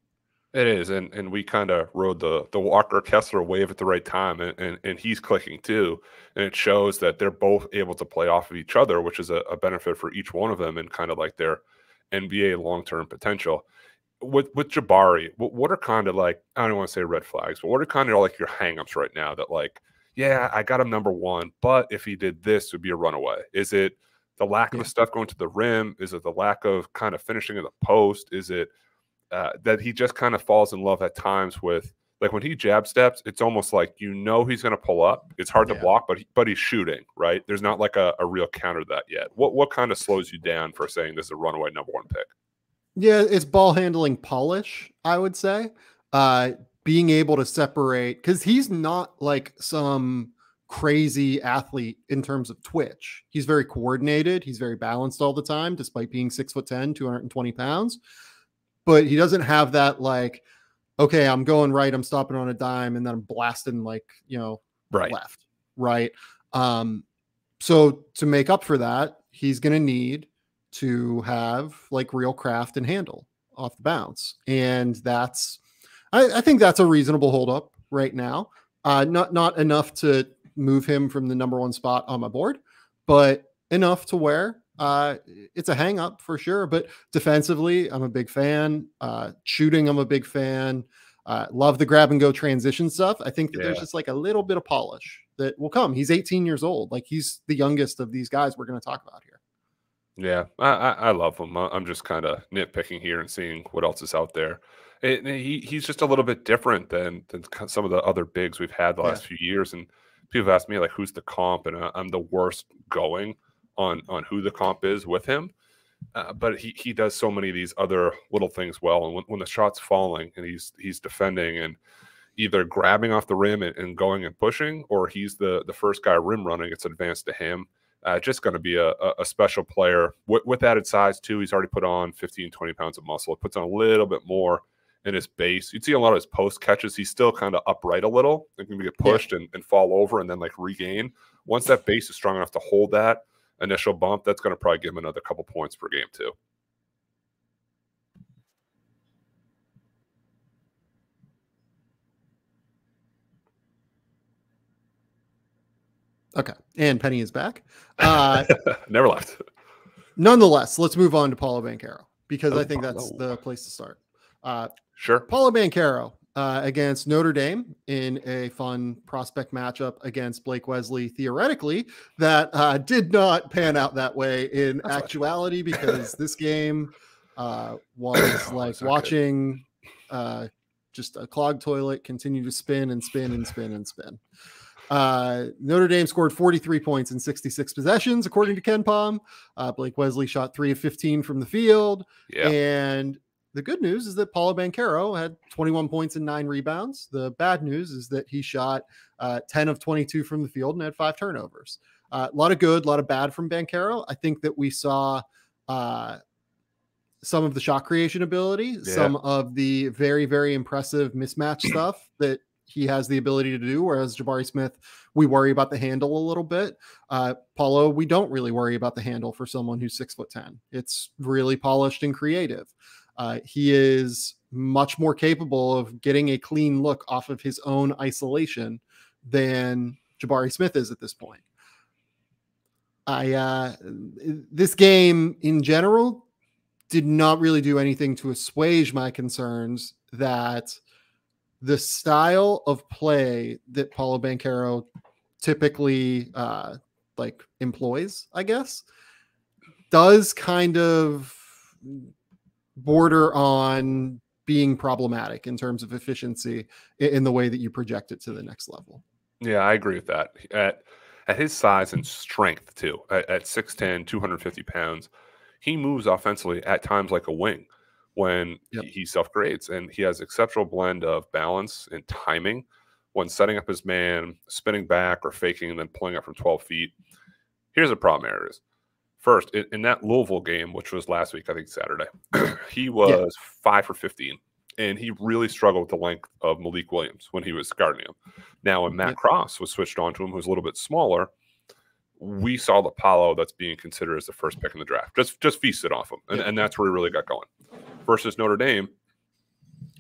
It is, and we kind of rode the Walker Kessler wave at the right time, and he's clicking too, and it shows that they're both able to play off of each other, which is a benefit for each one of them and kind of like their NBA long-term potential. With Jabari, what are kind of like, I don't want to say red flags, but what are kind of like your hangups right now that like, yeah, I got him number one, but if he did this, it would be a runaway? Is it the lack of stuff going to the rim? Is it the lack of kind of finishing in the post? Is it that he just kind of falls in love at times with, like when he jab steps, it's almost like he's going to pull up. It's hard to block, but he's shooting, right? There's not like a real counter to that yet. What kind of slows you down for saying this is a runaway number one pick? Yeah, it's ball handling polish, I would say. Being able to separate, because he's not like some crazy athlete in terms of twitch. He's very coordinated. He's very balanced all the time, despite being 6'10", 220 pounds. But he doesn't have that like, okay, I'm going right, I'm stopping on a dime, and then I'm blasting like, left, right? So to make up for that, he's going to need to have like real craft and handle off the bounce. And that's, I think that's a reasonable hold up right now. Not enough to move him from the number one spot on my board, but enough to where it's a hang up for sure. But defensively, I'm a big fan. Shooting, I'm a big fan. Love the grab and go transition stuff. I think that there's just like a little bit of polish that will come. He's 18 years old. Like he's the youngest of these guys we're going to talk about here. Yeah, I love him. I'm just kind of nitpicking here and seeing what else is out there. He's just a little bit different than some of the other bigs we've had the last few years. And people have asked me, like, who's the comp? And I'm the worst going on who the comp is with him. But he does so many of these other little things well. And when the shot's falling and he's defending and either grabbing off the rim and going and pushing, or he's the first guy rim running, it's advanced to him. Just going to be a special player with added size too. He's already put on 15, 20 pounds of muscle. It puts on a little bit more in his base. You'd see a lot of his post catches. He's still kind of upright a little. He can get pushed and fall over and then like regain. Once that base is strong enough to hold that initial bump, that's going to probably give him another couple points per game too. Okay. And Pennie is back. Never left. Nonetheless, let's move on to Paula Vancaro because I think that's the place to start. Sure. Paula Vancaro against Notre Dame in a fun prospect matchup against Blake Wesley, theoretically, that did not pan out that way in actuality because this game was like watching just a clogged toilet continue to spin and spin and spin and spin. Notre Dame scored 43 points in 66 possessions, according to KenPom. Blake Wesley shot 3 of 15 from the field. Yeah. And the good news is that Paula Vancaro had 21 points and 9 rebounds. The bad news is that he shot 10 of 22 from the field and had 5 turnovers. A lot of good, a lot of bad from Banchero. I think that we saw some of the shot creation ability, some of the very, very impressive mismatch stuff that he has the ability to do, whereas Jabari Smith, we worry about the handle a little bit. Paolo, we don't really worry about the handle for someone who's 6'10". It's really polished and creative. He is much more capable of getting a clean look off of his own isolation than Jabari Smith is at this point. This game in general did not really do anything to assuage my concerns that the style of play that Paula Vancaro typically like employs, I guess, does kind of border on being problematic in terms of efficiency in the way that you project it to the next level. Yeah, I agree with that. At his size and strength, too, at 6'10", 250 pounds, he moves offensively at times like a wing when he self-grades. And he has exceptional blend of balance and timing when setting up his man, spinning back or faking, and then pulling up from 12 feet. Here's the problem, areas. First, in that Louisville game, which was last week, I think Saturday, he was 5 for 15. And he really struggled with the length of Malik Williams when he was guarding him. Now, when Matt Cross was switched on to him, who's a little bit smaller, we saw the Paolo that's being considered as the first pick in the draft. Just feasted off him. And that's where he really got going. Versus Notre Dame,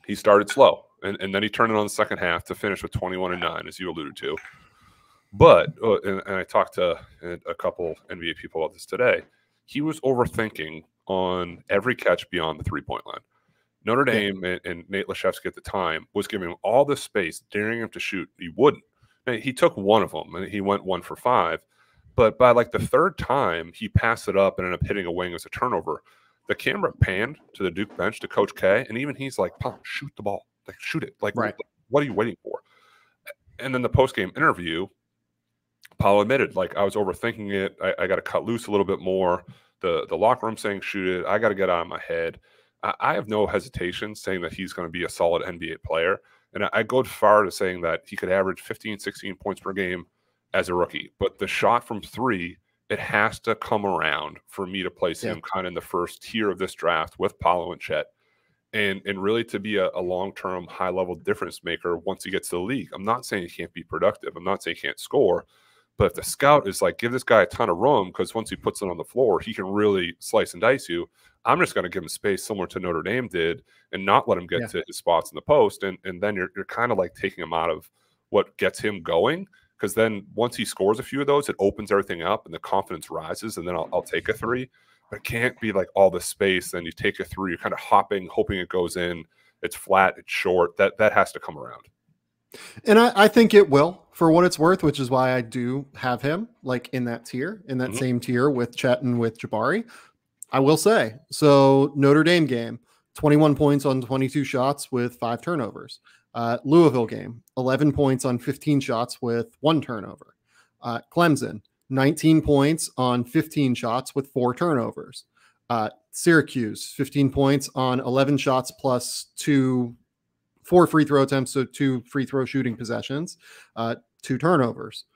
he started slow. And then he turned it on the second half to finish with 21-9, as you alluded to. But, and I talked to a couple NBA people about this today, he was overthinking on every catch beyond the three-point line. Notre Dame and Nate Laszewski at the time was giving him all this space, daring him to shoot. He wouldn't. And he took one of them, and he went 1 for 5. But by like the third time, he passed it up and ended up hitting a wing as a turnover. The camera panned to the Duke bench to Coach K, and even he's like, "Pop, shoot the ball. Like, shoot it. Like, what are you waiting for?" And then the post-game interview, Paul admitted, like, I was overthinking it. I got to cut loose a little bit more. The locker room saying shoot it. I got to get out of my head. I have no hesitation saying that he's going to be a solid NBA player. And I go far to saying that he could average 15, 16 points per game as a rookie. But the shot from three, it has to come around for me to place him kind of in the first tier of this draft with Paolo and Chet. And really to be a long-term, high-level difference maker once he gets to the league. I'm not saying he can't be productive. I'm not saying he can't score. But if the scout is like, give this guy a ton of room because once he puts it on the floor, he can really slice and dice you. I'm just going to give him space similar to Notre Dame did and not let him get to his spots in the post. And then you're kind of like taking him out of what gets him going, because then once he scores a few of those, it opens everything up and the confidence rises, and then I'll take a three. But it can't be like all this space. Then you take a three, you're kind of hopping, hoping it goes in. It's flat, it's short. That has to come around. And I think it will, for what it's worth, which is why I do have him like in that tier, in that same tier with Chet and with Jabari. I will say, so Notre Dame game, 21 points on 22 shots with 5 turnovers. Louisville game, 11 points on 15 shots with 1 turnover. Clemson, 19 points on 15 shots with 4 turnovers. Syracuse, 15 points on 11 shots plus 4 free throw attempts, so 2 free throw shooting possessions, 2 turnovers.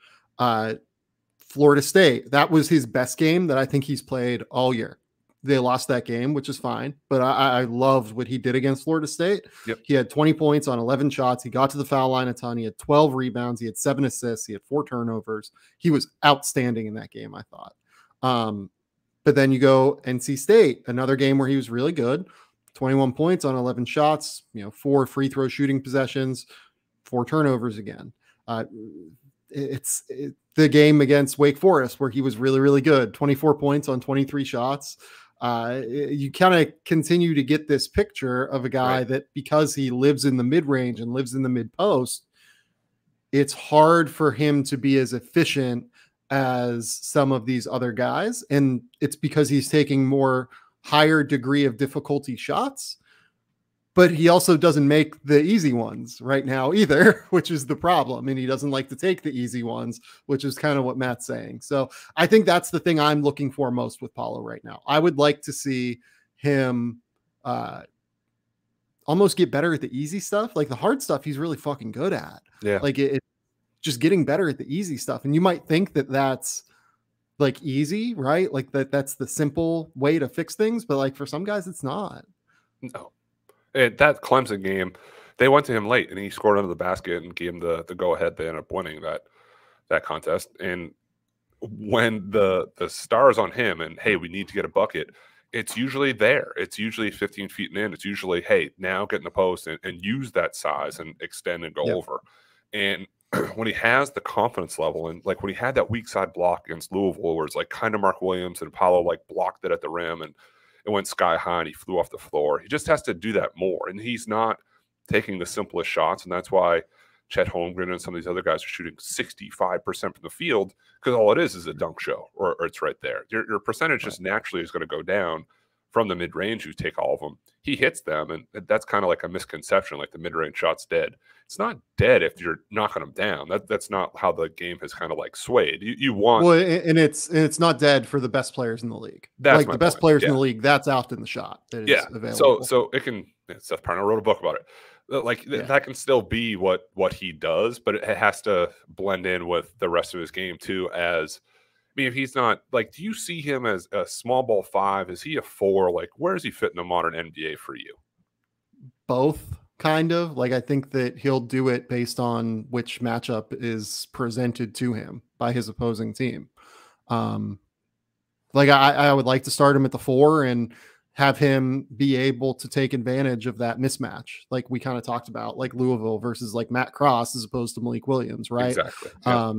Florida State, that was his best game that I think he's played all year. They lost that game, which is fine, but I loved what he did against Florida State. He had 20 points on 11 shots. He got to the foul line a ton. He had 12 rebounds. He had 7 assists. He had 4 turnovers. He was outstanding in that game, I thought. But then you go NC State, another game where he was really good. 21 points on 11 shots, 4 free throw shooting possessions, 4 turnovers again. It's the game against Wake Forest where he was really, really good. 24 points on 23 shots. You kind of continue to get this picture of a guy that, because he lives in the mid-range and lives in the mid-post, it's hard for him to be as efficient as some of these other guys. And it's because he's taking more higher degree of difficulty shots, but he also doesn't make the easy ones right now either, which is the problem. And he doesn't like to take the easy ones, which is kind of what Matt's saying. So I think that's the thing I'm looking for most with Paolo right now. I would like to see him almost get better at the easy stuff. Like the hard stuff, he's really fucking good at. Yeah. Like it just getting better at the easy stuff. And you might think that that's like easy, right? Like that's the simple way to fix things. But like for some guys, it's not. No. That Clemson game, they went to him late, and he scored under the basket and gave him the go-ahead. They ended up winning that contest. And when the star is on him and, hey, we need to get a bucket, it's usually there. It's usually 15 feet and in. It's usually, hey, now get in the post and use that size and extend and go over. And when he has the confidence level, and like when he had that weak side block against Louisville, where it's like kind of Mark Williams and Paolo like blocked it at the rim and it went sky high and he flew off the floor. He just has to do that more. And he's not taking the simplest shots. And that's why Chet Holmgren and some of these other guys are shooting 65% from the field, because all it is a dunk show, or it's right there. Your percentage just naturally is going to go down from the mid-range. You take all of them. He hits them, and that's kind of like a misconception, like the mid-range shot's dead. It's not dead if you're knocking them down. That's not how the game has kind of like swayed. You want and it's not dead for the best players in the league. That's like the best players in the league. That's often the shot that is available. So it can. Seth Parnell wrote a book about it. Like that can still be what he does, but it has to blend in with the rest of his game too. As I mean, if he's not like, do you see him as a small ball 5? Is he a 4? Like, where does he fit in the modern NBA for you? Both, kind of. Like, I think that he'll do it based on which matchup is presented to him by his opposing team. Like I would like to start him at the 4 and have him be able to take advantage of that mismatch. Like we kind of talked about, like Louisville versus like Matt Cross as opposed to Malik Williams, right? Exactly. Yeah.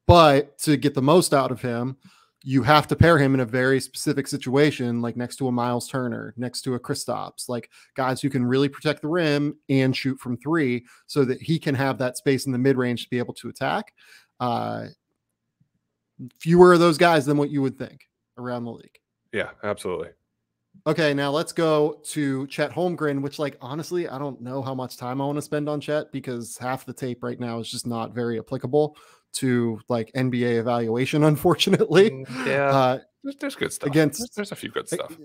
But to get the most out of him, you have to pair him in a very specific situation, like next to a Miles Turner, next to a Kristaps, like guys who can really protect the rim and shoot from 3 so that he can have that space in the mid-range to be able to attack. Fewer of those guys than what you would think around the league. Yeah, absolutely. Okay, now let's go to Chet Holmgren, which, like, honestly, I don't know how much time I want to spend on Chet because half the tape right now is just not very applicable to like NBA evaluation, unfortunately. Yeah, there's good stuff. There's a few good stuff.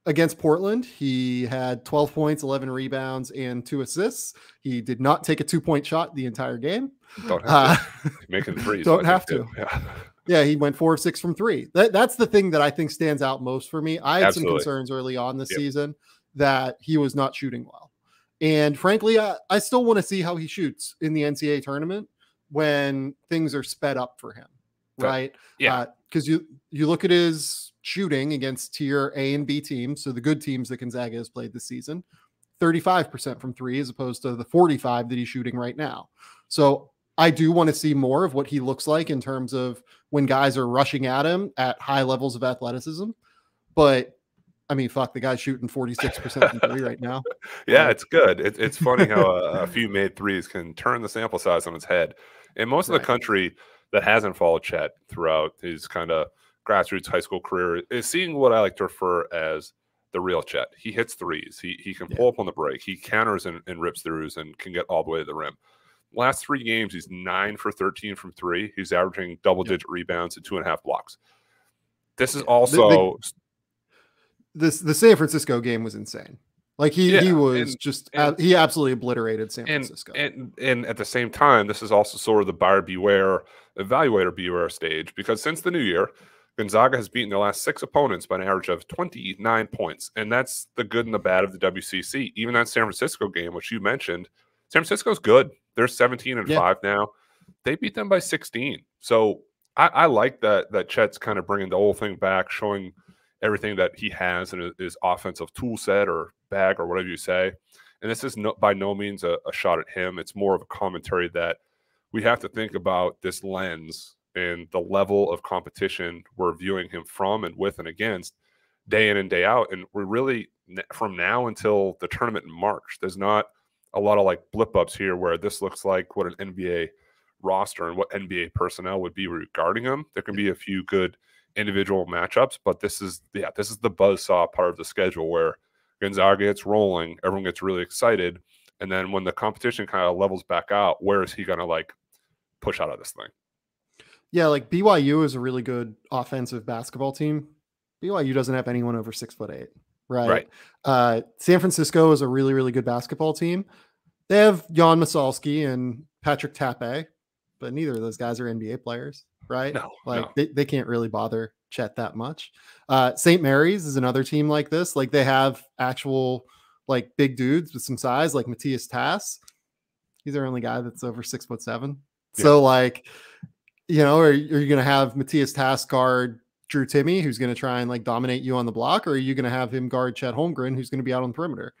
Against Portland, he had 12 points, 11 rebounds, and 2 assists. He did not take a 2-point shot the entire game. Don't have to. Making threes. Don't have to. Yeah. Yeah, he went 4 of 6 from 3. That's the thing that I think stands out most for me. I had some concerns early on this season that he was not shooting well. And frankly, I still want to see how he shoots in the NCAA tournament when things are sped up for him, right? Yeah. Because you look at his shooting against tier A and B teams, so the good teams that Gonzaga has played this season, 35% from 3 as opposed to the 45 that he's shooting right now. So I do want to see more of what he looks like in terms of when guys are rushing at him at high levels of athleticism. But I mean, fuck, the guy's shooting 46% from 3 right now. Yeah, it's good. It's funny how a few made threes can turn the sample size on its head. And most of the country that hasn't followed Chet throughout his kind of grassroots high school career is seeing what I like to refer as the real Chet. He hits threes. He can pull up on the break. He counters and rips throughs and can get all the way to the rim. Last 3 games, he's 9 for 13 from 3. He's averaging double-digit rebounds and 2.5 blocks. This is also the San Francisco game was insane. Like he was he absolutely obliterated San Francisco. And at the same time, this is also sort of the buyer beware, evaluator beware stage, because since the new year, Gonzaga has beaten their last 6 opponents by an average of 29 points. And that's the good and the bad of the WCC. Even that San Francisco game, which you mentioned, San Francisco's good. They're 17-5 now. They beat them by 16. So I like that Chet's kind of bringing the whole thing back, showing everything that he has in his offensive tool set or bag or whatever you say. And this is by no means a shot at him. It's more of a commentary that we have to think about this lens and the level of competition we're viewing him from and with and against day in and day out. And we're really, from now until the tournament in March, there's not a lot of like blip ups here where this looks like what an NBA roster and what NBA personnel would be regarding him. There can be a few good individual matchups, but this is the buzzsaw part of the schedule where Gonzaga gets rolling, everyone gets really excited, and then when the competition kind of levels back out, where is he going to like push out of this thing? Yeah, like BYU is a really good offensive basketball team. BYU doesn't have anyone over 6'8", right? San Francisco is a really, really good basketball team. They have Jan Masalski and Patrick Tape, but neither of those guys are NBA players, right? They can't really bother Chet that much. St. Mary's is another team like this. Like they have actual like big dudes with some size, like Matthias Tass. He's their only guy that's over 6'7". Yeah. So like, you know, are you going to have Matthias Tass guard Drew Timme, who's going to try and like dominate you on the block, or are you going to have him guard Chet Holmgren, who's going to be out on the perimeter?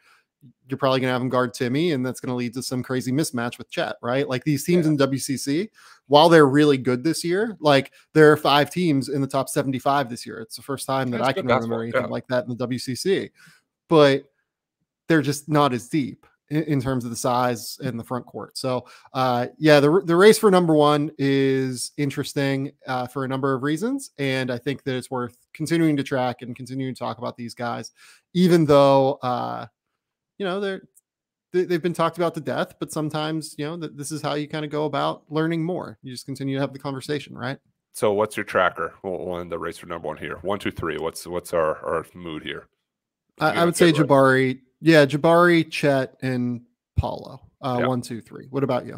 you're probably going to have him guard Timmy, and that's going to lead to some crazy mismatch with Chet, right? Like these teams in WCC, while they're really good this year, like there are 5 teams in the top 75 this year. It's the first time that I can remember anything like that in the WCC, but they're just not as deep in terms of the size and the front court. So the race for number 1 is interesting for a number of reasons. And I think that it's worth continuing to track and continuing to talk about these guys, even though, they've been talked about to death, but sometimes, this is how you kind of go about learning more. You just continue to have the conversation, right? So what's your tracker? We'll end the race for number 1 here. 1, 2, 3. What's our mood here? I would say Jabari. Right? Yeah, Jabari, Chet, and Paolo. 1, 2, 3. What about you?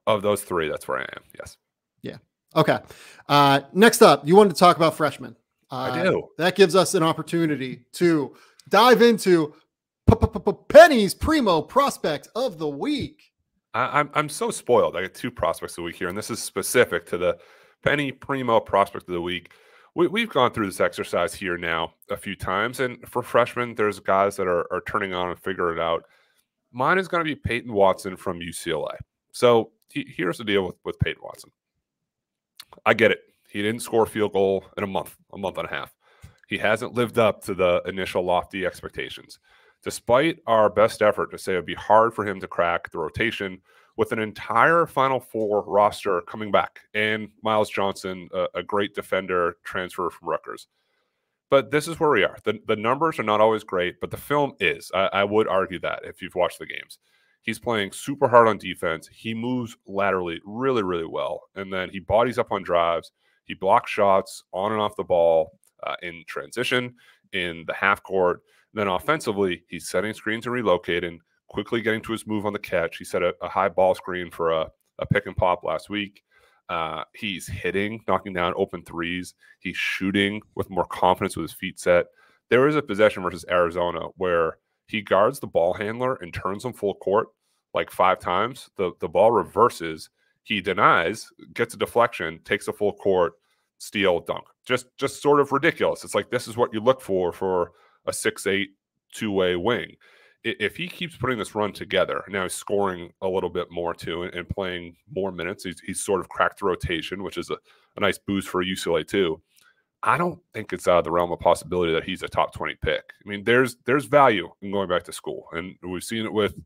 Of those 3, that's where I am. Yes. Yeah. Okay. Next up, you wanted to talk about freshmen. I do. That gives us an opportunity to dive into Pennie's primo prospect of the week. I'm so spoiled. I get 2 prospects of the week here, and this is specific to the Pennie primo prospect of the week. We've gone through this exercise here now a few times, and for freshmen, there's guys that are turning on and figure it out. Mine is going to be Peyton Watson from UCLA. So here's the deal with Peyton Watson. I get it. He didn't score a field goal in a month and a half. He hasn't lived up to the initial lofty expectations. Despite our best effort to say it would be hard for him to crack the rotation, with an entire Final Four roster coming back, and Miles Johnson, a great defender, transfer from Rutgers. But this is where we are. The numbers are not always great, but the film is. I would argue that if you've watched the games. He's playing super hard on defense. He moves laterally really, really well. And then he bodies up on drives. He blocks shots on and off the ball in transition, in the half court. Then offensively, he's setting screens and relocating, quickly getting to his move on the catch. He set a high ball screen for a pick and pop last week. He's hitting, knocking down open threes. He's shooting with more confidence with his feet set. There was a possession versus Arizona where he guards the ball handler and turns him full court like 5 times. The ball reverses. He denies, gets a deflection, takes a full court, steal, dunk. Just sort of ridiculous. It's like this is what you look for a 6'8" two-way wing. If he keeps putting this run together, now he's scoring a little bit more too and playing more minutes. He's sort of cracked the rotation, which is a nice boost for UCLA too. I don't think it's out of the realm of possibility that he's a top 20 pick. I mean, there's value in going back to school. And we've seen it with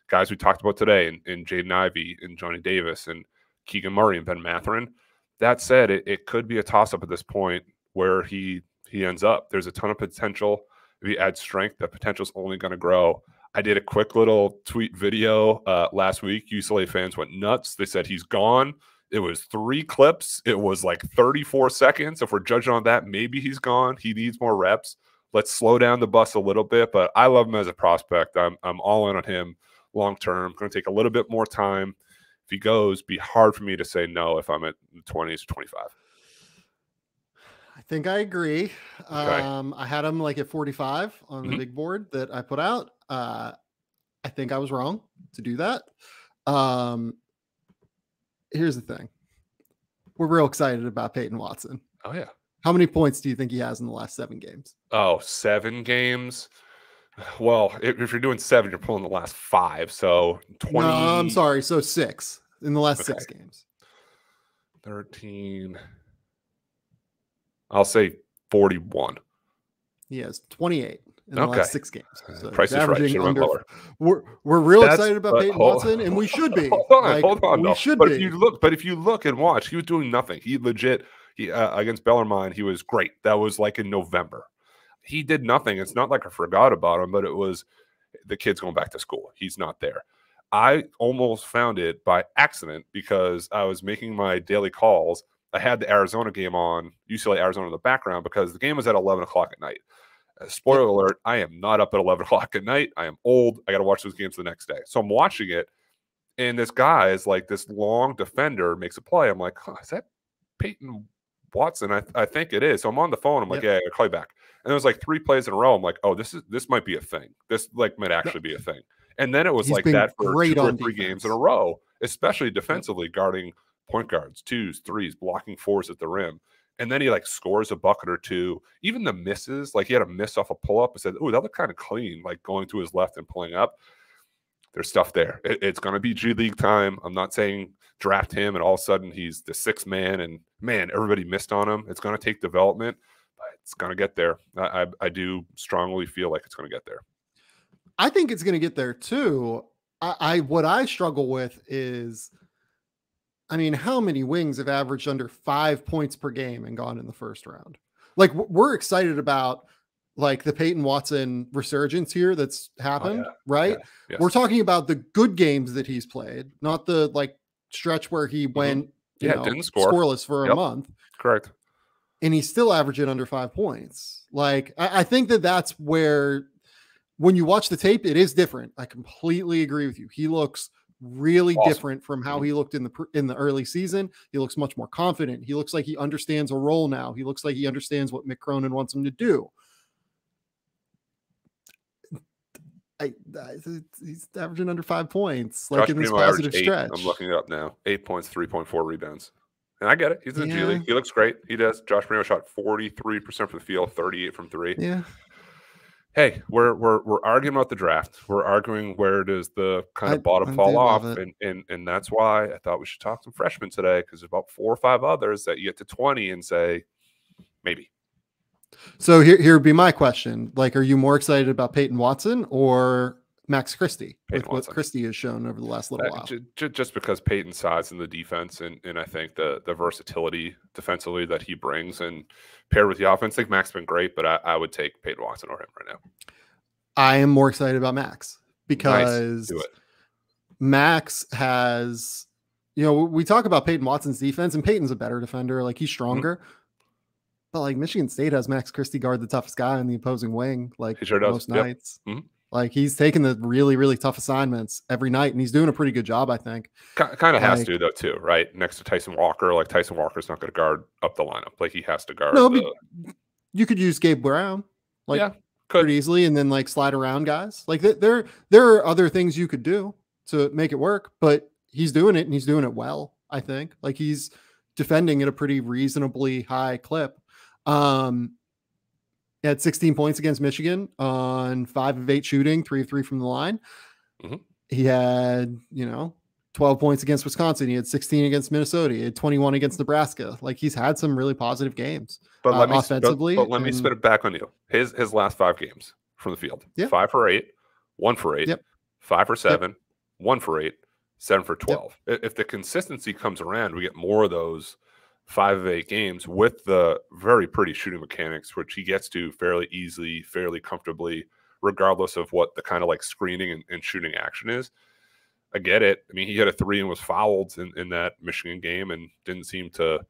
guys we talked about today in Jaden Ivey and Johnny Davis and Keegan Murray and Ben Mathurin. That said, it could be a toss-up at this point where he ends up. There's a ton of potential. If he adds strength, that potential is only going to grow. I did a quick little tweet video last week. UCLA fans went nuts. They said he's gone. It was 3 clips. It was like 34 seconds. If we're judging on that, maybe he's gone. He needs more reps. Let's slow down the bus a little bit. But I love him as a prospect. I'm all in on him long term. Going to take a little bit more time. If he goes, be hard for me to say no if I'm at the 20s or 25. I think I agree. Okay. I had him like at 45 on the big board that I put out. I think I was wrong to do that. Here's the thing. We're real excited about Peyton Watson. Oh, yeah. How many points do you think he has in the last 7 games? Oh, 7 games? Well, if you're doing 7, you're pulling the last 5. So 20. No, I'm sorry. So 6 in the last 6 games. 13. I'll say 41. He has 28 in the last 6 games. So Price is right. Under, we're real excited about Peyton Watson, and we should be. Hold on. We should but be. If you look and watch, he was doing nothing. He legit. Against Bellarmine, he was great. That was like in November. He did nothing. It's not like I forgot about him, but it was the kid's going back to school. He's not there. I almost found it by accident because I was making my daily calls. I had the Arizona game on, UCLA Arizona in the background because the game was at 11 o'clock at night. Spoiler alert, I am not up at 11 o'clock at night. I am old. I got to watch those games the next day. So I'm watching it, and this guy is like this long defender makes a play. I'm like, is that Peyton Watson? I think it is. So I'm on the phone. I'm like, yeah, call you back. And there was like 3 plays in a row. I'm like, oh, this might be a thing. This like might actually be a thing. And then it was like that for 2 or 3 games in a row, especially defensively guarding point guards, 2s, 3s, blocking 4s at the rim. And then he like scores a bucket or two. Even the misses, like he had a miss off a pull-up and said, oh, that looked kind of clean, like going to his left and pulling up. There's stuff there. It's going to be G League time. I'm not saying draft him and all of a sudden he's the sixth man and, man, everybody missed on him. It's going to take development, but it's going to get there. I do strongly feel like it's going to get there. I think it's going to get there too. What I struggle with is, I mean, how many wings have averaged under 5 points per game and gone in the first round? Like, we're excited about like the Peyton Watson resurgence here that's happened, right? Yeah. Yes. We're talking about the good games that he's played, not the like stretch where he went, didn't score scoreless for a month. Correct. And he's still averaging under 5 points. Like, I think that's where, when you watch the tape, it is different. I completely agree with you. He looks really different from how he looked in the early season. He looks much more confident. He looks like he understands a role now. He looks like he understands what Mick Cronin wants him to do. He's averaging under 5 points, like in this positive stretch. I'm looking it up now. 8 points, 3.4 rebounds. And I get it. He's in the G League. He looks great. He does. Josh Primo shot 43% from the field, 38 from three. Yeah. Hey, we're arguing about the draft. We're arguing where does the kind of bottom fall off, and that's why I thought we should talk some freshmen today, because there's about 4 or 5 others that you get to 20 and say maybe. So here would be my question: like, are you more excited about Peyton Watson or Max Christie with what Christie has shown over the last little while? Just because Peyton's size in the defense, and I think the versatility defensively that he brings, and paired with the offense, I think Max has been great, but I would take Peyton Watson over him right now. I am more excited about Max because Max has, we talk about Peyton Watson's defense, and Peyton's a better defender. Like, he's stronger. Mm-hmm. But like Michigan State has Max Christie guard the toughest guy on the opposing wing, like most nights. Mm-hmm. Like, he's taking the really, really tough assignments every night, and he's doing a pretty good job, I think. Kind of has to, though, too, right? Next to Tyson Walker, like Tyson Walker's not going to guard up the lineup. Like, he has to guard. No, you could use Gabe Brown, pretty easily, and then like slide around guys. Like, there are other things you could do to make it work, but he's doing it, and he's doing it well, I think. Like, he's defending at a pretty reasonably high clip. He had 16 points against Michigan on 5 of 8 shooting, 3 of 3 from the line. Mm-hmm. He had, 12 points against Wisconsin. He had 16 against Minnesota. He had 21 against Nebraska. Like, he's had some really positive games offensively. But let me spin it back on you. His last 5 games from the field: 5 for 8, 1 for 8, 5 for 7, 1 for 8, 7 for 12. If the consistency comes around, we get more of those 5 of 8 games with the very pretty shooting mechanics, which he gets to fairly easily, fairly comfortably, regardless of what the kind of like screening and shooting action is. I get it. I mean, he hit a 3 and was fouled in that Michigan game and didn't seem to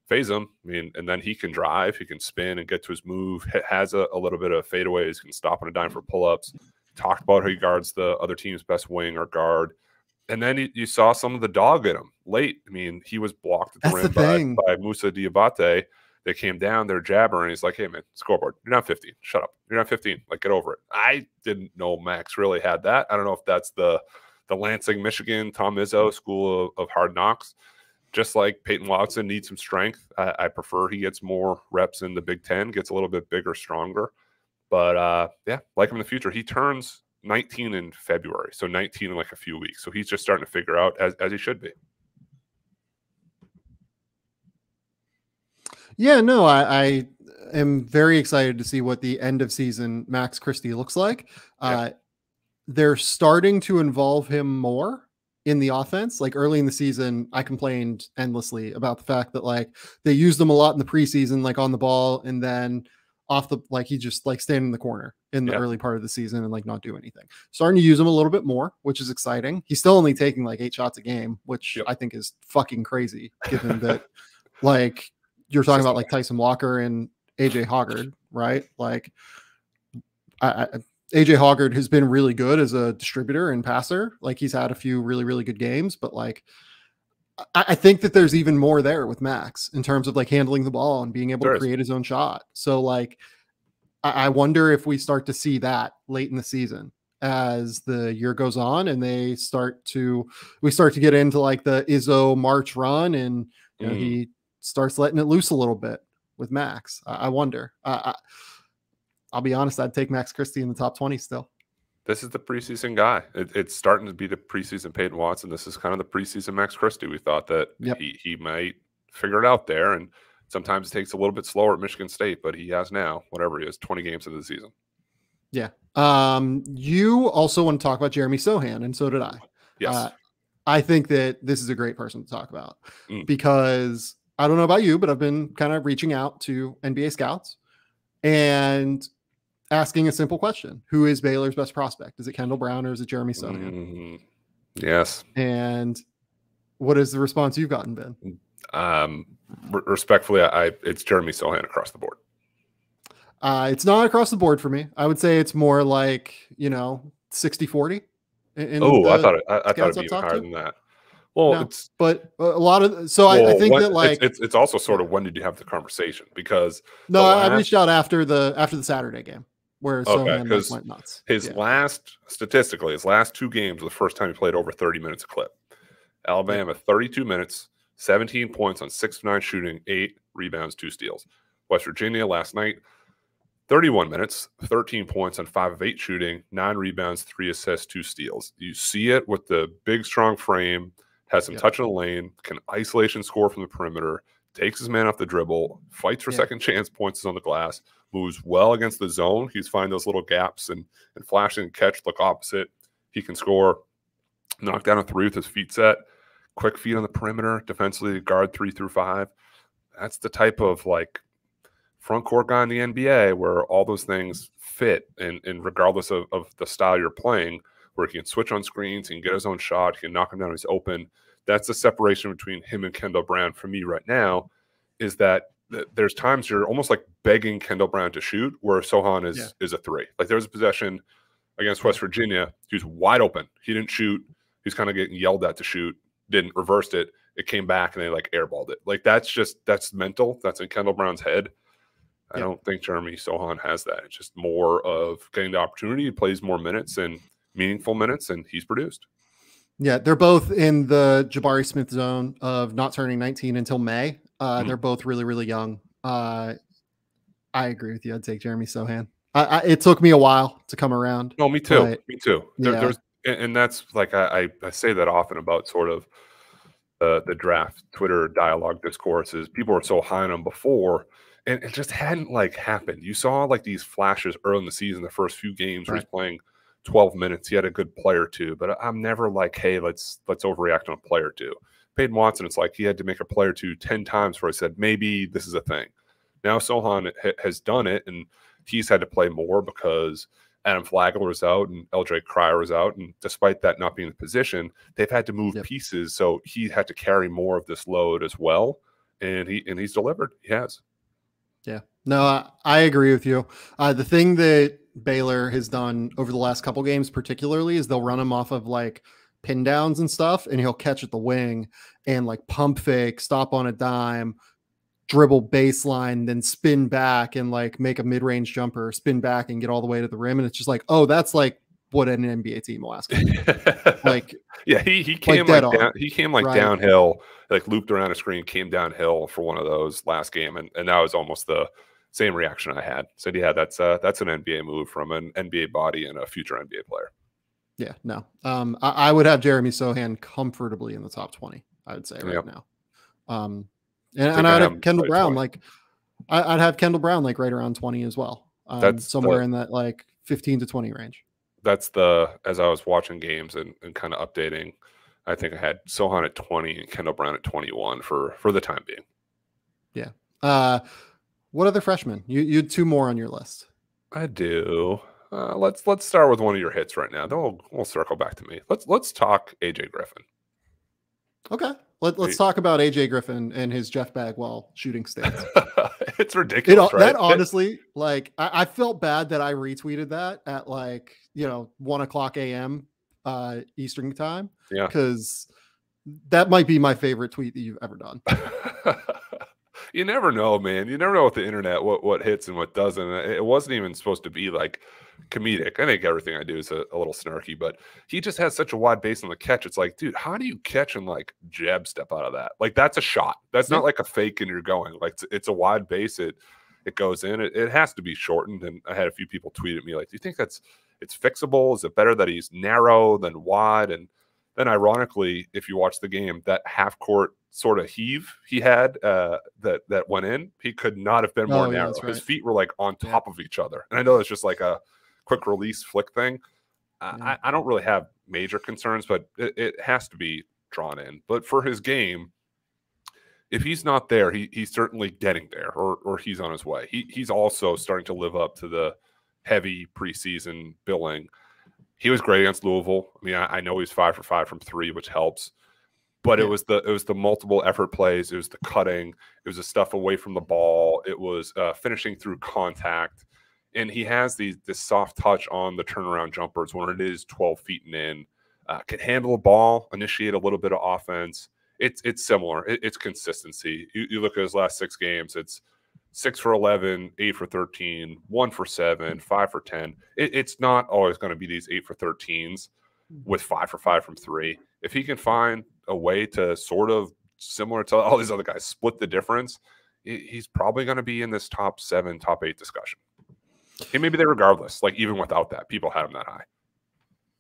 phase him. I mean, and then he can drive, he can spin and get to his move, has a little bit of fadeaways, can stop on a dime for pull-ups. Talked about how he guards the other team's best wing or guard. And then you saw some of the dog in him late. I mean, he was blocked at the rim by Moussa Diabate. They came down, they're jabbering. He's like, hey, man, scoreboard. You're not 15. Shut up. You're not 15. Like, get over it. I didn't know Max really had that. I don't know if that's the Lansing, Michigan, Tom Izzo school of hard knocks. Just like Peyton Watson needs some strength. I prefer he gets more reps in the Big Ten, gets a little bit bigger, stronger. But, like him in the future. He turns 19 in February, so 19 in like a few weeks. So he's just starting to figure out as he should be. Yeah, no, I am very excited to see what the end of season Max Christie looks like. They're starting to involve him more in the offense. Like, early in the season, I complained endlessly about the fact that like they used him a lot in the preseason, like on the ball, and then off the, like, he just like standing in the corner in the early part of the season and like not do anything. Starting to use him a little bit more, which is exciting. He's still only taking like 8 shots a game, which I think is fucking crazy, given that like you're talking about like Tyson Walker and AJ Hoggard, right? Like, AJ Hoggard has been really good as a distributor and passer. Like, he's had a few really, really good games, but like, I think that there's even more there with Max in terms of like handling the ball and being able to create his own shot. So like, I wonder if we start to see that late in the season as the year goes on and we start to get into like the Izzo March run and he starts letting it loose a little bit. with Max. I wonder. I'll be honest, I'd take Max Christie in the top 20 still. This is the preseason guy. It's starting to be the preseason Peyton Watson. This is kind of the preseason Max Christie. We thought that he might figure it out there, and sometimes it takes a little bit slower at Michigan State, but he has now, whatever he is, 20 games into the season. Yeah. You also want to talk about Jeremy Sochan, and so did I. Yes. I think that this is a great person to talk about because I don't know about you, but I've been kind of reaching out to NBA scouts and asking a simple question. Who is Baylor's best prospect? Is it Kendall Brown or is it Jeremy Sochan? Yes. And what is the response you've gotten, Ben? Respectfully, it's Jeremy Sochan across the board. It's not across the board for me. I would say it's more like, 60-40. I thought it'd be even higher than that. Well, no, but a lot of I think that like it's also sort of when did you have the conversation? Because I reached out after the Saturday game where Sochan went nuts. His last 2 games were the first time he played over 30 minutes a clip. Alabama 32 minutes, 17 points on 6 of 9 shooting, 8 rebounds, 2 steals. West Virginia last night, 31 minutes, 13 points on 5 of 8 shooting, 9 rebounds, 3 assists, 2 steals. You see it with the big, strong frame, has some touch in the lane, can isolation score from the perimeter, takes his man off the dribble, fights for second chance points on the glass, moves well against the zone. He's finding those little gaps and flashing and catch, look opposite. He can score, knock down a 3 with his feet set, quick feet on the perimeter, defensively guard 3 through 5. That's the type of like front court guy in the NBA where all those things fit, and regardless of the style you're playing, where he can switch on screens, he can get his own shot, he can knock him down, he's open. That's the separation between him and Kendall Brown for me right now, is that there's times you're almost like begging Kendall Brown to shoot, where Sochan is a 3. Like there was a possession against West Virginia, he was wide open. He didn't shoot. He's kind of getting yelled at to shoot, didn't, reversed it. It came back and they like airballed it. Like that's mental. That's in Kendall Brown's head. I don't think Jeremy Sochan has that. It's just more of getting the opportunity. He plays more minutes and meaningful minutes, and he's produced. Yeah, they're both in the Jabari Smith zone of not turning 19 until May. They're both really, really young. I agree with you. I'd take Jeremy Sochan. It took me a while to come around. No, me too. Me too. And that's like I say that often about sort of the draft Twitter dialogue discourses. People were so high on him before, and it just hadn't like happened. You saw like these flashes early in the season, the first few games where he's playing 12 minutes. He had a good player or two, but I'm never like, hey, let's overreact on a player or two. Peyton Watson, it's like he had to make a player or two 10 times before he said, maybe this is a thing. Now Sochan has done it, and he's had to play more because Adam Flagler was out and LJ Cryer was out. And despite that not being the position, they've had to move pieces. So he had to carry more of this load as well. And he's delivered. He has. Yeah, no, I agree with you. The thing that Baylor has done over the last couple games particularly is they'll run him off of like pin downs and stuff, and he'll catch at the wing and like pump fake, stop on a dime, dribble baseline, then spin back and like make a mid-range jumper, spin back and get all the way to the rim. And it's just like, oh, that's like what an NBA team will ask. Like, yeah, he came like downhill, like looped around a screen, came downhill for one of those last game, and that was almost the same reaction I had. Said, yeah, that's an NBA move from an NBA body and a future NBA player. Yeah, no, I would have Jeremy Sochan comfortably in the top 20. I would say right now. And I'd have Kendall Brown 20. Like I'd have Kendall Brown like right around 20 as well. That's somewhere in that like 15 to 20 range. That's as I was watching games and kind of updating, I think I had Sochan at 20 and Kendall Brown at 21 for the time being. Yeah. What other freshmen? You had 2 more on your list. I do. Let's start with one of your hits right now. Then we'll circle back to me. Let's talk AJ Griffin. Okay. Let's talk about AJ Griffin and his Jeff Bagwell shooting stance. It's ridiculous, right? That honestly, like I felt bad that I retweeted that at like 1:00 a.m. Eastern time. Yeah, because that might be my favorite tweet that you've ever done. You never know, man. You never know with the internet what hits and what doesn't. It wasn't even supposed to be like comedic. I think everything I do is a little snarky, but he just has such a wide base on the catch. It's like, dude, how do you catch and like jab step out of that? Like that's a shot. That's not like a fake and you're going. Like it's a wide base. It goes in. It has to be shortened. And I had a few people tweet at me like, do you think it's fixable? Is it better that he's narrow than wide? And then ironically, if you watch the game, that half court sort of heave he had that went in, he could not have been more narrow. Right. His feet were like on top of each other. And I know it's just like a quick release flick thing. I don't really have major concerns, but it has to be drawn in. But for his game, if he's not there, he's certainly getting there, or he's on his way. He's also starting to live up to the heavy preseason billing. He was great against Louisville. I mean, I know he's 5 for 5 from 3, which helps. But it was the multiple effort plays. It was the cutting. It was the stuff away from the ball. It was finishing through contact. And he has this soft touch on the turnaround jumpers when it is 12 feet and in. Can handle a ball, initiate a little bit of offense. It's similar. It's consistency. You look at his last 6 games. It's 6 for 11, 8 for 13, 1 for 7, 5 for 10. It's not always going to be these 8 for 13s with 5 for 5 from 3. If he can find a way to sort of, similar to all these other guys, split the difference, he's probably going to be in this top 7, top 8 discussion. He may be there regardless. Like even without that, people had him that high.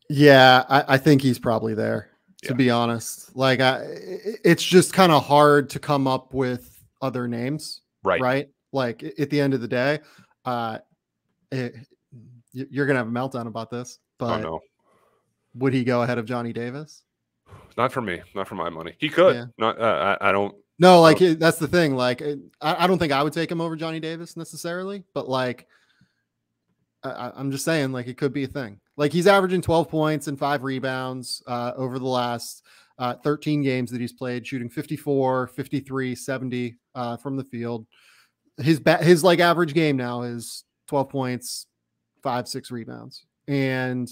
Yeah, I think he's probably there, to be honest. Like it's just kind of hard to come up with other names. Right. Like at the end of the day, you're going to have a meltdown about this, but would he go ahead of Johnny Davis? Not for me, not for my money. He could. Yeah. Not. I don't. No, like that's the thing. Like I don't think I would take him over Johnny Davis necessarily, but like I'm just saying, like it could be a thing. Like he's averaging 12 points and 5 rebounds over the last 13 games that he's played, shooting 54, 53, 70 from the field. His like average game now is 12 points, 5, 6 rebounds. And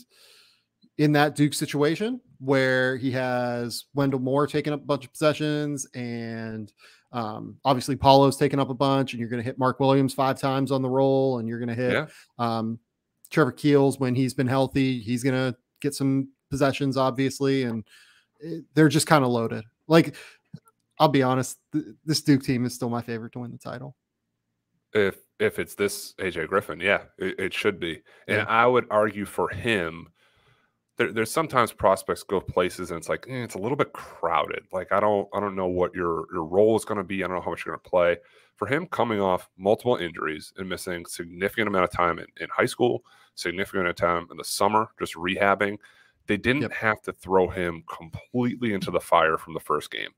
in that Duke situation where he has Wendell Moore taking up a bunch of possessions and obviously Paolo's taking up a bunch, and you're going to hit Mark Williams 5 times on the roll, and you're going to hit Trevor Keels when he's been healthy. He's going to get some possessions, obviously, and they're just kind of loaded. Like, I'll be honest, this Duke team is still my favorite to win the title. If it's this AJ Griffin, it should be. And I would argue for him, there's sometimes prospects go places and it's like it's a little bit crowded. Like I don't know what your role is going to be. I don't know how much you're going to play. For him, coming off multiple injuries and missing significant amount of time in high school, significant amount of time in the summer, just rehabbing, they didn't have to throw him completely into the fire from the first game.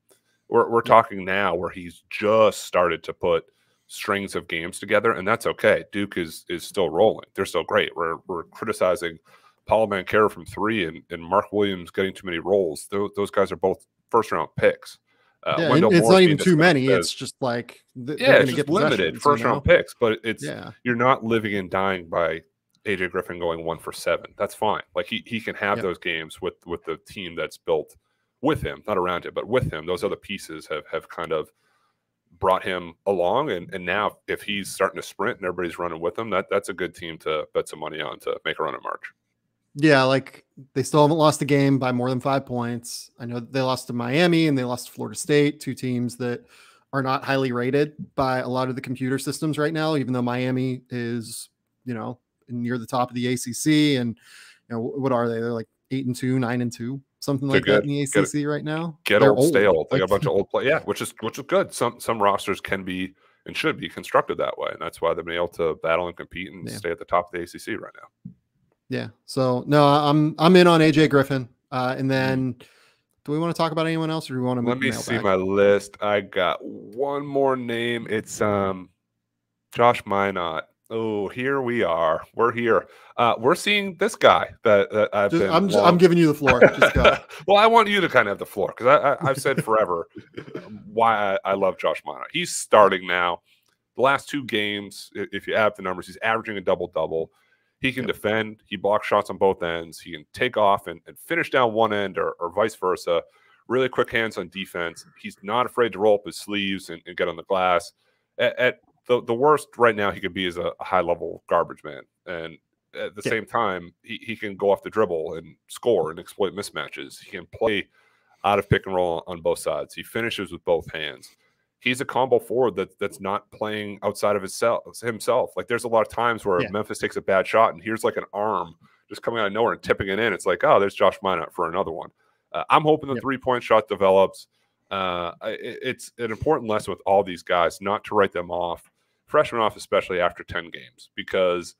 We're talking now where he's just started to put strings of games together, and that's okay. Duke is still rolling. They're still great. We're criticizing Paula Banchero from 3 and Mark Williams getting too many rolls. Those guys are both first-round picks. It's not even too many. It's just like it's just limited first-round picks. But it's you're not living and dying by AJ Griffin going 1 for 7. That's fine. Like he can have those games with the team that's built with him, not around him, but with him. Those other pieces have kind of brought him along, and now if he's starting to sprint and everybody's running with him, that's a good team to bet some money on to make a run in March. Yeah, like they still haven't lost a game by more than 5 points. I know they lost to Miami and they lost to Florida State, 2 teams that are not highly rated by a lot of the computer systems right now, even though Miami is, near the top of the ACC. And, what are they? They're like 8-2, 9-2, something like that in the ACC right now. They're old, stale. They got a bunch of old play. Yeah, which is good. Some rosters can be and should be constructed that way. And that's why they've been able to battle and compete and stay at the top of the ACC right now. Yeah. So no, I'm in on AJ Griffin. And then do we want to talk about anyone else, or do we want to let me see my list? I got one more name. It's Josh Minott. Oh, here we are. We're here. We're seeing this guy that I've I'm giving you the floor. Just go. Well, I want you to kind of have the floor because I've said forever why I love Josh Minott. He's starting now. The last 2 games, if you add the numbers, he's averaging a double-double. He can defend. He blocks shots on both ends. He can take off and finish down one end or vice versa. Really quick hands on defense. He's not afraid to roll up his sleeves and get on the glass. At the worst right now he could be is a high-level garbage man. And at the same time, he can go off the dribble and score and exploit mismatches. He can play out of pick and roll on both sides. He finishes with both hands. He's a combo forward that's not playing outside of himself. Like, there's a lot of times where Memphis takes a bad shot and here's like an arm just coming out of nowhere and tipping it in. It's like, oh, there's Josh Minott for another one. I'm hoping the three-point shot develops. It's an important lesson with all these guys not to write them off, freshmen off, especially after 10 games, because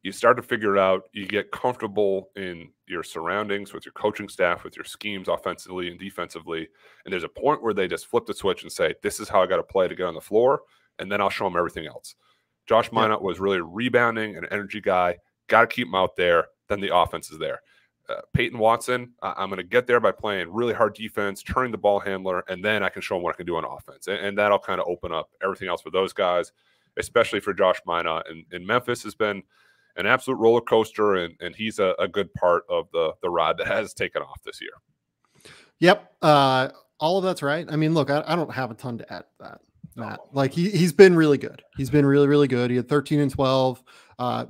you start to figure it out. You get comfortable in your surroundings with your coaching staff, with your schemes offensively and defensively. And there's a point where they just flip the switch and say, this is how I got to play to get on the floor. And then I'll show them everything else. Josh Minott was really rebounding, an energy guy. Got to keep him out there. Then the offense is there. Peyton Watson, I'm going to get there by playing really hard defense, turning the ball handler, and then I can show them what I can do on offense. And that'll kind of open up everything else for those guys, especially for Josh Minott. And Memphis has been an absolute roller coaster, and he's a good part of the ride that has taken off this year. Yep. All of that's right. I mean, look, I don't have a ton to add to that, Matt. Like, he's been really good. He's been really, really good. He had 13 and 12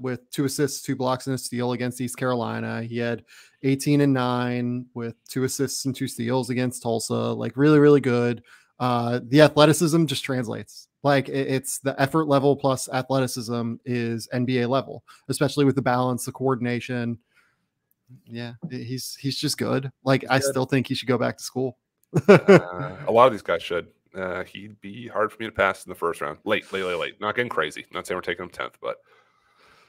with 2 assists, 2 blocks, and a steal against East Carolina. He had 18 and 9 with 2 assists and 2 steals against Tulsa. Like, really, really good. The athleticism just translates. Like, it's the effort level plus athleticism is NBA level, especially with the balance, the coordination. Yeah, he's just good. Like, I still think he should go back to school. A lot of these guys should. He'd be hard for me to pass in the first round. Late. Not getting crazy. Not saying we're taking him 10th, but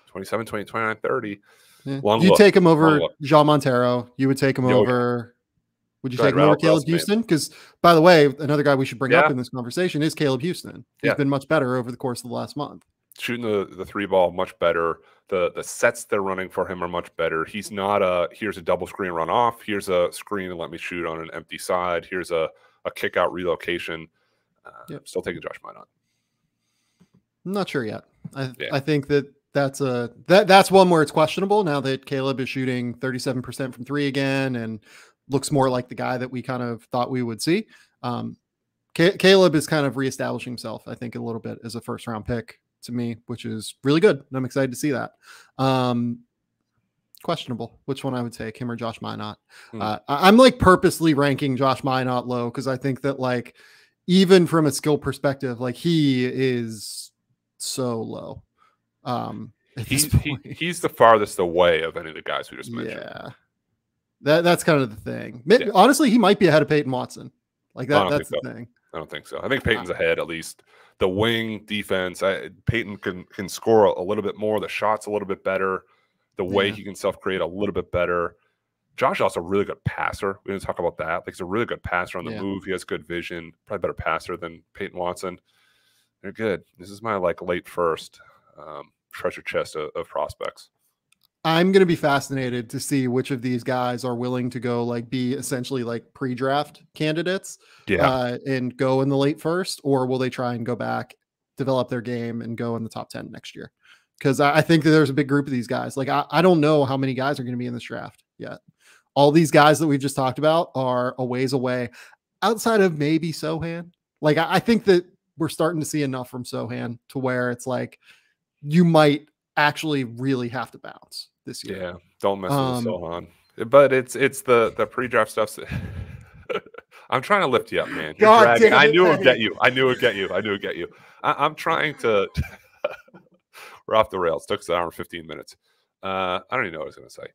27, 20, 29, 30. Yeah. You take him over Jean Montero. You would take him over. Would you take him over Caleb Houston? Because, by the way, another guy we should bring up in this conversation is Caleb Houston. He's been much better over the course of the last month. Shooting the 3 ball much better. The sets they're running for him are much better. He's not here's a double screen run off. Here's a screen and let me shoot on an empty side. Here's a kick out relocation. Still taking Josh Minott. I'm not sure yet. I think that's one where it's questionable now that Caleb is shooting 37% from 3 again and looks more like the guy that we kind of thought we would see. Caleb is kind of reestablishing himself, I think, a little bit as a first round pick to me, which is really good. And I'm excited to see that. Questionable which one I would take, him or Josh Minott. I'm like purposely ranking Josh Minott low because I think that, like, even from a skill perspective, like, he is so low. He's the farthest away of any of the guys we just mentioned. Yeah. That's kind of the thing. Honestly, he might be ahead of Peyton Watson. Like, that's the thing. I don't think so. I think Peyton's ahead, at least. The wing defense, Peyton can score a little bit more. The shot's a little bit better. The way he can self-create a little bit better. Josh is also a really good passer. We didn't talk about that. Like, he's a really good passer on the move. He has good vision. Probably better passer than Peyton Watson. They're good. This is my, like, late first treasure chest of prospects. I'm going to be fascinated to see which of these guys are willing to go, like, be essentially like pre-draft candidates and go in the late first, or will they try and go back, develop their game, and go in the top 10 next year? Because I think that there's a big group of these guys. Like, I don't know how many guys are going to be in this draft yet. All these guys that we've just talked about are a ways away outside of maybe Sochan. Like, I think that we're starting to see enough from Sochan to where it's like, you might actually really have to bounce this year. Yeah, don't mess with Sochan. But it's the pre-draft stuff. I'm trying to lift you up, man. God damn it, I knew it would get you. I knew it would get you. I'm trying to. We're off the rails. Took us an hour and 15 minutes. I don't even know what I was going to say.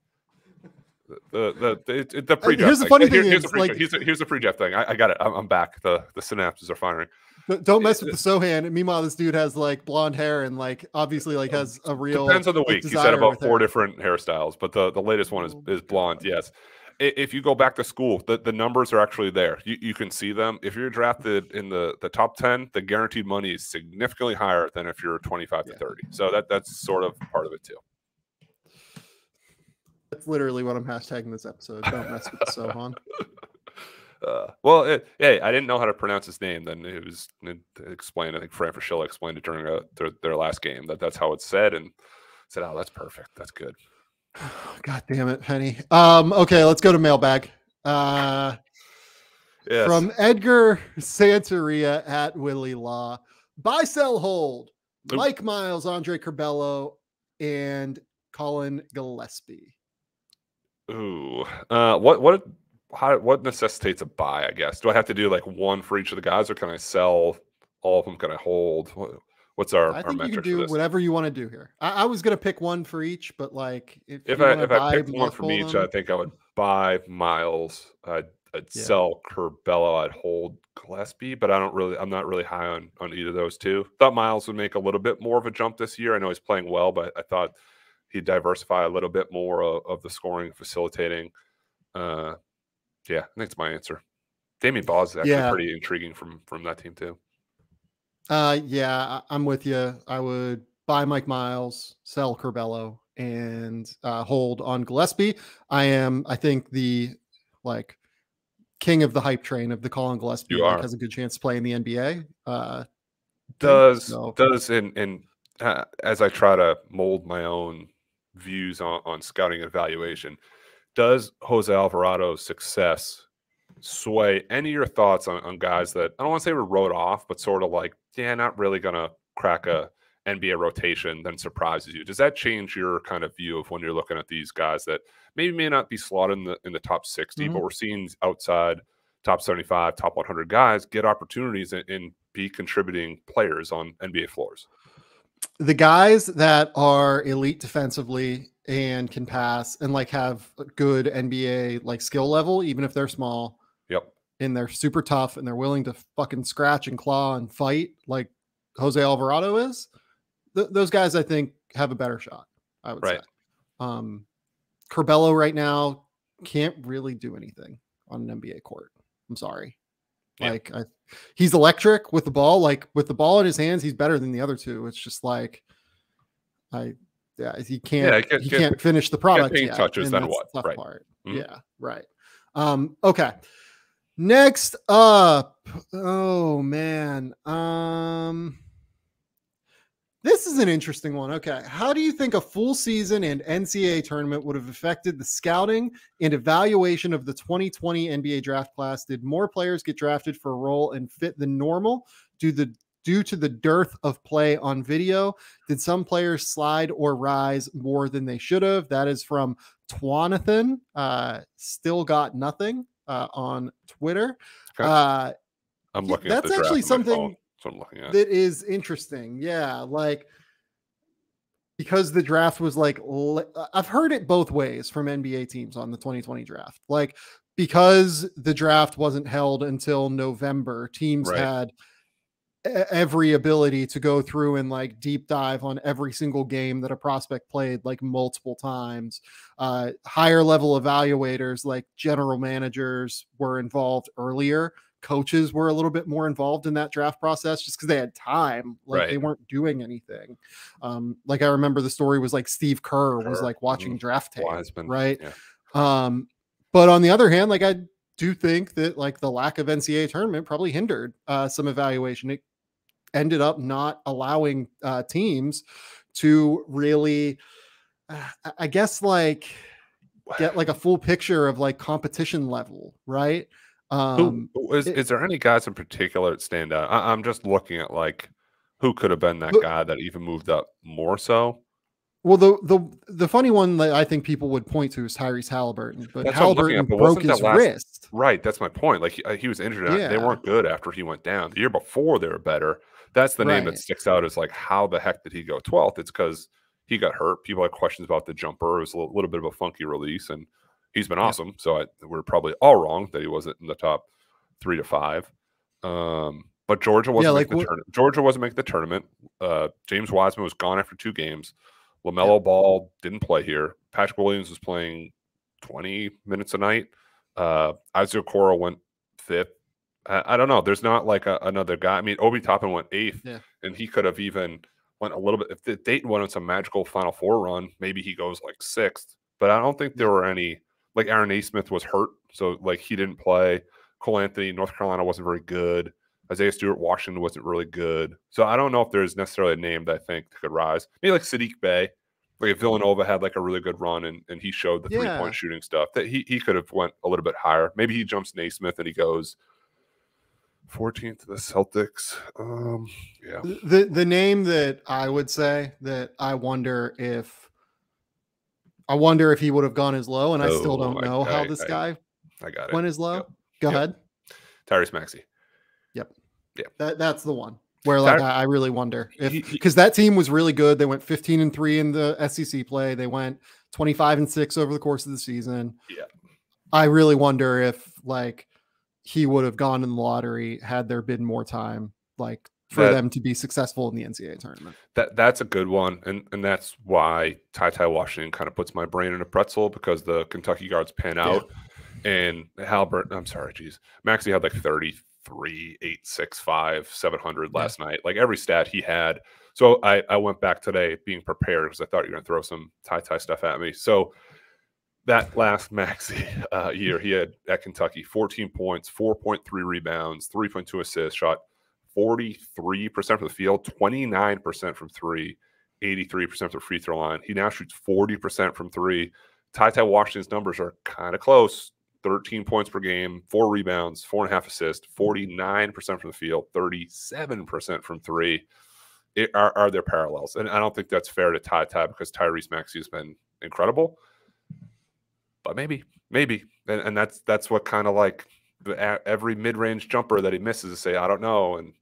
The pre-draft. Here's the funny thing. Here's the pre-draft thing. I got it. I'm back. The synapses are firing. Don't mess with the Sochan. Meanwhile, this dude has, like, blonde hair and, like, obviously, like, has a real. Depends on the week. He said about 4 different hairstyles, but the latest one is blonde. Yes. If you go back to school, the numbers are actually there. You can see them. If you're drafted in the top 10, the guaranteed money is significantly higher than if you're 25 to 30. So that's sort of part of it too. That's literally what I'm hashtagging this episode. Don't mess with the Sochan. Hey, I didn't know how to pronounce his name. Then it explained. I think Fran Fraschilla explained it during their last game. That's how it's said, and said, "Oh, that's perfect. That's good." God damn it, Pennie. Okay, let's go to mailbag. Yes. From Edgar Santeria at Willie Law. Buy, sell, hold. Ooh. Mike Miles, Andre Curbelo, and Colin Gillespie. Ooh. What necessitates a buy, I guess? Do I have to do like one for each of the guys, or can I sell all of them? Can I hold? What's our I think you can metrics do whatever you want to do here. I was going to pick one for each, but like if I picked one from each, I think I would buy Miles. I'd sell Curbelo. I'd hold Gillespie, but I'm not really high on either of those two. Thought Miles would make a little bit more of a jump this year. I know he's playing well, but I thought he'd diversify a little bit more of the scoring, facilitating. Yeah, I think that's my answer. Damian Baugh is actually pretty intriguing from that team too. Yeah, I'm with you. I would buy Mike Miles, sell Curbelo, and hold on Gillespie. I think the king of the hype train of the Colin Gillespie has a good chance to play in the NBA. As I try to mold my own views on scouting and evaluation, does Jose Alvarado's success sway any of your thoughts on guys that I don't want to say were wrote off, but sort of like, not really going to crack a NBA rotation, then surprises you? Does that change your kind of view of when you're looking at these guys that maybe may not be slotted in the top 60, but we're seeing outside top 75, top 100 guys get opportunities and be contributing players on NBA floors? The guys that are elite defensively and can pass and have a good NBA skill level, even if they're small. Yep. And they're super tough and they're willing to fucking scratch and claw and fight like Jose Alvarado is. Those guys, I think, have a better shot, I would say. Curbelo right now can't really do anything on an NBA court. I'm sorry. Yeah. He's electric with the ball. With the ball in his hands, he's better than the other two. It's just he can't finish the product yet. Touches, then what? Right. Part. Mm-hmm. Yeah, right. Okay. Next up. Oh man. This is an interesting one. Okay. How do you think a full season and NCAA tournament would have affected the scouting and evaluation of the 2020 NBA draft class? Did more players get drafted for a role and fit than normal due to the dearth of play on video? Did some players slide or rise more than they should have? That is from Twanathan. Still got nothing on Twitter. Okay. I'm looking at that's actually something that is interesting. Yeah. Because the draft was I've heard it both ways from NBA teams on the 2020 draft. Because the draft wasn't held until November, teams had every ability to go through and deep dive on every single game that a prospect played multiple times. Higher level evaluators like general managers were involved earlier. Coaches were a little bit more involved in that draft process just because they had time. They weren't doing anything. I remember the story was Steve Kerr was watching draft tape, right? Yeah. But on the other hand, I do think that the lack of NCAA tournament probably hindered some evaluation. It ended up not allowing teams to really, I guess, get a full picture of competition level, right? Is there any guys in particular that stand out? I'm just looking at who could have been that guy that even moved up more so. Well, the funny one that I think people would point to is Tyrese Halliburton, but Halliburton broke his wrist. Right, that's my point. He was injured. They weren't good after he went down. The year before, they were better. That's the name that sticks out as how the heck did he go 12th? It's because he got hurt. People had questions about the jumper. It was a little bit of a funky release, and he's been awesome. So we're probably all wrong that he wasn't in the top 3 to 5. But Georgia wasn't making the tournament. Georgia wasn't making the tournament. James Wiseman was gone after 2 games. LaMelo Ball didn't play here. Patrick Williams was playing 20 minutes a night. Isaiah Okoro went 5th. I don't know. There's not another guy. I mean, Obi Toppin went 8th, and he could have even went a little bit. If the Dayton went on some magical Final Four run, maybe he goes 6th. But I don't think there were any. Aaron Naismith was hurt, so he didn't play. Cole Anthony, North Carolina wasn't very good. Isaiah Stewart, Washington wasn't really good. So I don't know if there's necessarily a name that I think could rise. Maybe Sadiq Bey. If Villanova had a really good run and he showed the 3-point shooting stuff, that he could have went a little bit higher. Maybe he jumps Naismith and he goes 14th to the Celtics. Yeah. The name that I would say that I wonder if he would have gone as low, and I still don't know how this guy went as low. Yep. Go ahead. Tyrese Maxey. Yep. Yeah. That's the one where I really wonder if, because that team was really good. They went 15-3 in the SEC play. They went 25-6 over the course of the season. Yeah. I really wonder if he would have gone in the lottery had there been more time, for them to be successful in the NCAA tournament. That's a good one. And that's why Ty Washington kind of puts my brain in a pretzel, because the Kentucky guards pan out. And Maxey had 33, 8, 6, 5, 700 last night. Every stat he had. So I went back today being prepared because I thought you were going to throw some Ty stuff at me. So that last Maxey year, he had at Kentucky 14 points, 4.3 rebounds, 3.2 assists, shot 43% from the field, 29% from three, 83% from the free throw line. He now shoots 40% from three. Ty Washington's numbers are kind of close. 13 points per game, 4 rebounds, 4.5 assists, 49% from the field, 37% from three. Are there parallels? And I don't think that's fair to Ty because Tyrese Maxey has been incredible. But maybe. And that's what kind of every mid-range jumper that he misses is say, I don't know. And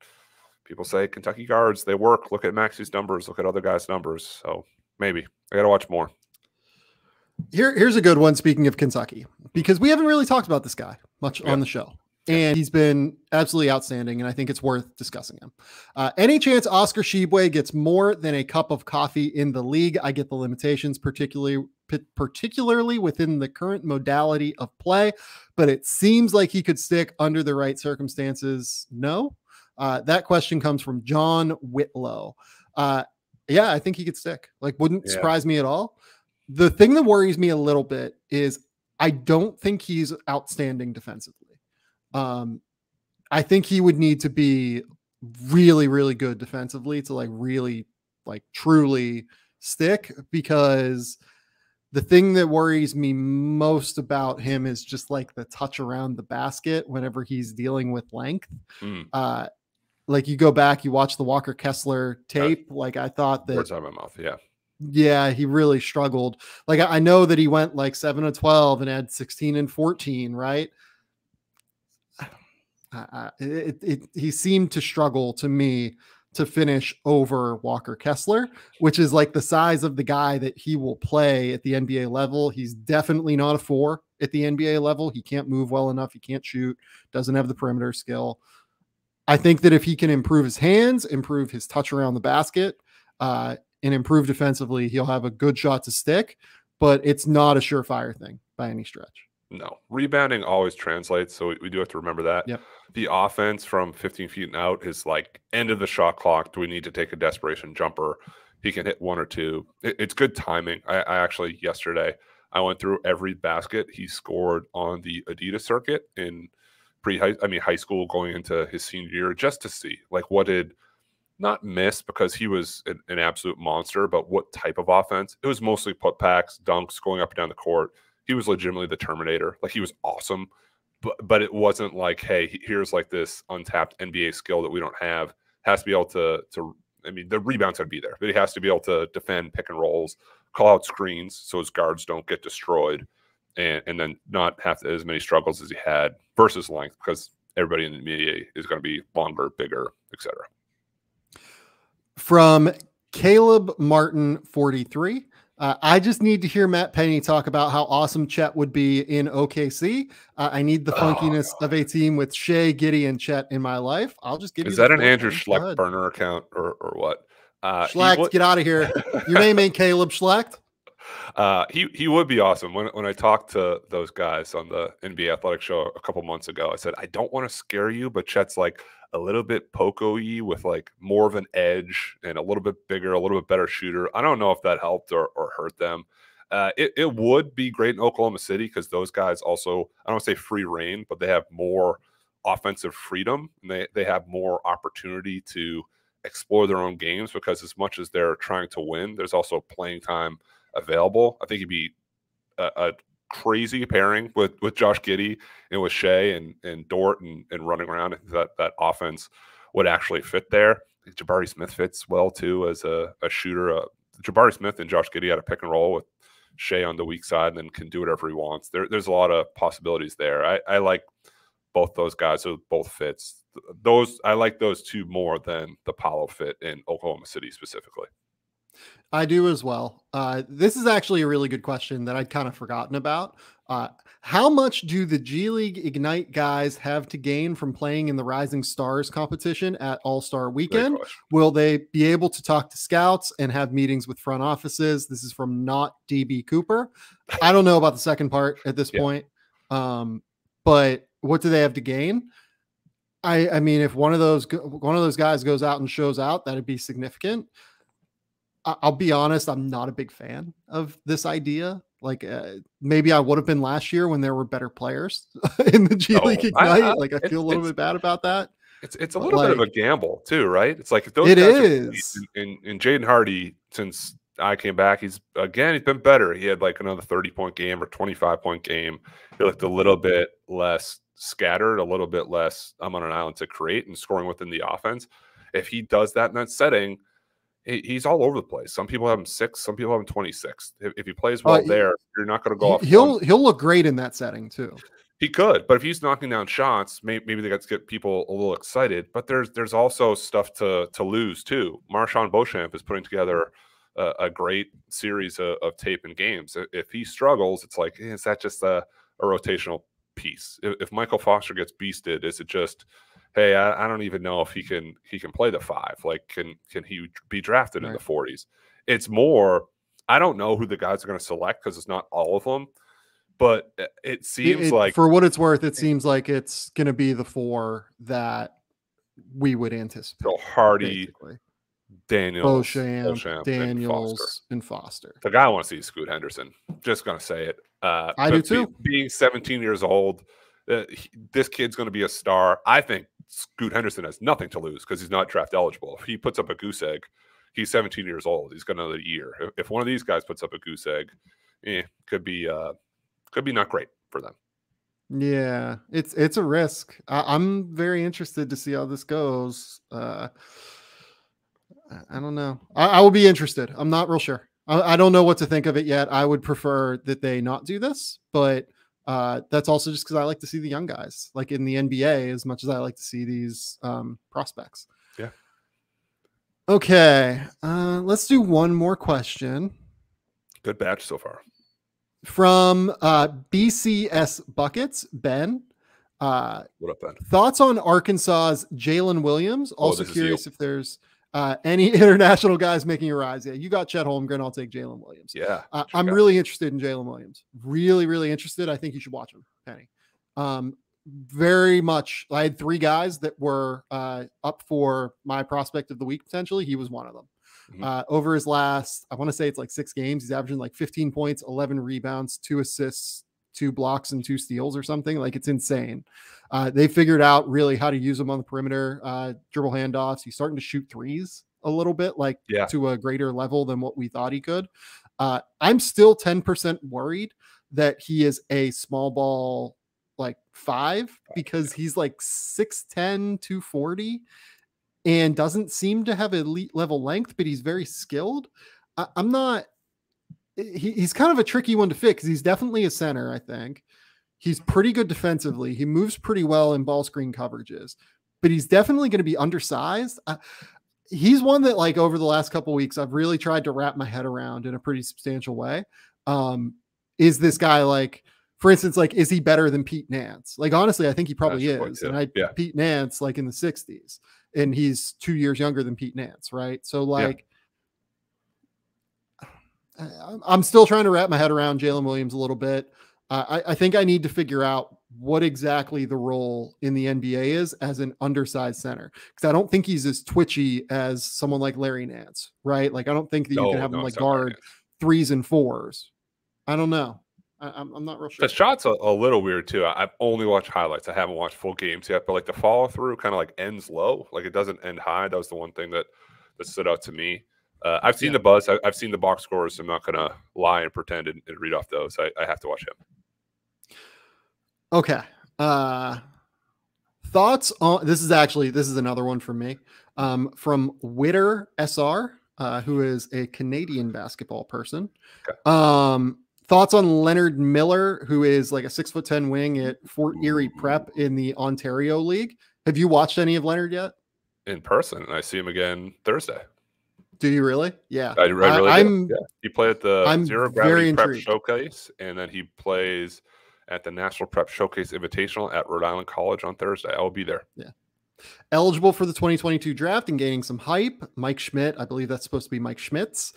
people say Kentucky guards, they work. Look at Maxey's numbers. Look at other guys' numbers. So maybe. I got to watch more. Here's a good one, speaking of Kentucky, because we haven't really talked about this guy much on the show. And he's been absolutely outstanding, and I think it's worth discussing him. Any chance Oscar Tshiebwe gets more than a cup of coffee in the league? I get the limitations, particularly within the current modality of play, but it seems like he could stick under the right circumstances. No? That question comes from John Whitlow. Yeah, I think he could stick. Wouldn't surprise me at all. The thing that worries me a little bit is I don't think he's outstanding defensively. I think he would need to be really, really good defensively to really truly stick, because the thing that worries me most about him is just the touch around the basket whenever he's dealing with length. You go back, you watch the Walker Kessler tape. I thought that words out of my mouth. Yeah, he really struggled. I know that he went 7 of 12 and had 16 and 14, right? He seemed to struggle to me to finish over Walker Kessler, which is the size of the guy that he will play at the NBA level. He's definitely not a 4 at the NBA level. He can't move well enough. He can't shoot, doesn't have the perimeter skill. I think that if he can improve his hands, improve his touch around the basket, and improve defensively, he'll have a good shot to stick, but it's not a surefire thing by any stretch. No, rebounding always translates, so we do have to remember that. Yep. The offense from 15 feet and out is end of the shot clock. Do we need to take a desperation jumper? He can hit 1 or 2. It's good timing. I actually, yesterday, I went through every basket he scored on the Adidas circuit in high school going into his senior year, just to see what did not miss, because he was an absolute monster, but what type of offense? It was mostly putbacks, dunks, going up and down the court. He was legitimately the Terminator. He was awesome, but it wasn't hey, here's this untapped NBA skill that we don't have. Has to be able to the rebounds got to be there, but he has to be able to defend pick and rolls, call out screens so his guards don't get destroyed, and then not have as many struggles as he had versus length, because everybody in the NBA is going to be longer, bigger, etc. From Caleb Martin 43. I just need to hear Matt Pennie talk about how awesome Chet would be in OKC. I need the funkiness of a team with Shea, Giddey, and Chet in my life. I'll just give you. Is that an Andrew Schlecht burner account or what? Schlecht, get out of here. Your name ain't Caleb Schlecht. He would be awesome. When I talked to those guys on the NBA Athletic Show a couple months ago, I said, I don't want to scare you, but Chet's a little bit Poco-y with more of an edge and a little bit bigger, a little bit better shooter. I don't know if that helped or hurt them. It would be great in Oklahoma City because those guys also, I don't want to say free reign, but they have more offensive freedom and they have more opportunity to explore their own games, because as much as they're trying to win, there's also playing time available. I think he'd be a crazy pairing with Josh Giddey and with Shea and Dort and running around. That offense would actually fit there. Jabari Smith fits well too as a shooter. Jabari Smith and Josh Giddey had a pick and roll with Shea on the weak side and then can do whatever he wants. There's a lot of possibilities there. I like both those guys, so both fits. I like those two more than the Paolo fit in Oklahoma City specifically. I do as well. This is actually a really good question that I'd kind of forgotten about. How much do the G League Ignite guys have to gain from playing in the Rising Stars competition at All-Star Weekend? Will they be able to talk to scouts and have meetings with front offices? This is from Not DB Cooper. I don't know about the second part at this point. But what do they have to gain? I mean, if one of those guys goes out and shows out, that'd be significant. I'll be honest, I'm not a big fan of this idea. Like maybe I would have been last year when there were better players in the G League Ignite. I feel a little bit bad about that. It's a little bit of a gamble too, right? It's like if those guys is. And Jaden Hardy, since I came back, he's been better. He had like another 30-point game or 25-point game. He looked a little bit less scattered, a little bit less I'm on an island to create and scoring within the offense. If he does that in that setting, he's all over the place. Some people have him 6, some people have him 26. If he plays well there, you're not going to go off. He'll look great in that setting too. He could, but if he's knocking down shots, maybe they got to get people a little excited. But there's also stuff to lose too. Marshawn Beauchamp is putting together a great series of tape and games. If he struggles, it's like, is that just a rotational piece? If Michael Foster gets beasted, is it just, hey, I don't even know if he can play the 5. Like, can he be drafted in the 40s? It's more, I don't know who the guys are going to select because it's not all of them. But it seems like, for what it's worth, it seems like it's going to be the 4 that we would anticipate. So Hardy, basically. Daniels, Beauchamp, Daniels, and Foster. The guy I want to see is Scoot Henderson. Just going to say it. I do too. Being 17 years old, this kid's going to be a star. I think Scoot Henderson has nothing to lose because he's not draft eligible. If he puts up a goose egg, he's 17 years old. He's got another year. If one of these guys puts up a goose egg, could be not great for them. Yeah, it's a risk. I'm very interested to see how this goes. I don't know. I will be interested. I'm not real sure. I don't know what to think of it yet. I would prefer that they not do this, but that's also just because I like to see the young guys, like in the NBA, as much as I like to see these prospects. Yeah. Okay. Let's do one more question. Good batch so far. From BCS Buckets, Ben. What up, Ben? Thoughts on Arkansas's Jalen Williams? Also curious if there's any international guys making a rise. Yeah, you got Chet Holmgren. I'll take Jalen Williams. Yeah. I'm really interested in Jalen Williams. Really, really interested. I think you should watch him, Penny. Very much. I had 3 guys that were up for my prospect of the week, potentially. He was one of them. Over his last, I want to say it's like 6 games, he's averaging like 15 points, 11 rebounds, 2 assists, 2 blocks, and 2 steals or something. Like, it's insane. They figured out really how to use him on the perimeter, dribble handoffs. He's starting to shoot threes a little bit, to a greater level than what we thought he could. I'm still 10% worried that he is a small ball, 5, because he's like 6'10", 240. And doesn't seem to have elite level length, but he's very skilled. I'm not, he's kind of a tricky one to fit because he's definitely a center, I think. He's pretty good defensively. He moves pretty well in ball screen coverages, but he's definitely going to be undersized. He's one that, over the last couple of weeks, I've really tried to wrap my head around in a pretty substantial way. Is this guy for instance, is he better than Pete Nance? Honestly, I think he probably is. And Pete Nance, in the 60s. And he's 2 years younger than Pete Nance, right? So, I'm still trying to wrap my head around Jalen Williams a little bit. I think I need to figure out what exactly the role in the NBA is as an undersized center, because I don't think he's as twitchy as someone like Larry Nance, right? I don't think that you can have him guard 3s and 4s. I don't know. I'm not real sure. The shot's a little weird too. I've only watched highlights. I haven't watched full games yet, but the follow through kind of ends low. It doesn't end high. That was the one thing that stood out to me. I've seen the buzz. I've seen the box scores. I'm not going to lie and pretend and read off those. I have to watch him. Okay. Thoughts on this is another one from me. From Witter SR, who is a Canadian basketball person. Okay. Thoughts on Leonard Miller, who is like a 6'10" wing at Fort Erie Prep in the Ontario League. Have you watched any of Leonard yet? In person, and I see him again Thursday. Do you really? Yeah. I really do. Yeah. He played at the Zero Gravity Prep Showcase, and then he plays at the National Prep Showcase Invitational at Rhode Island College on Thursday. I will be there. Yeah. Eligible for the 2022 draft and gaining some hype. Mike Schmidt, I believe that's supposed to be Mike Schmitz.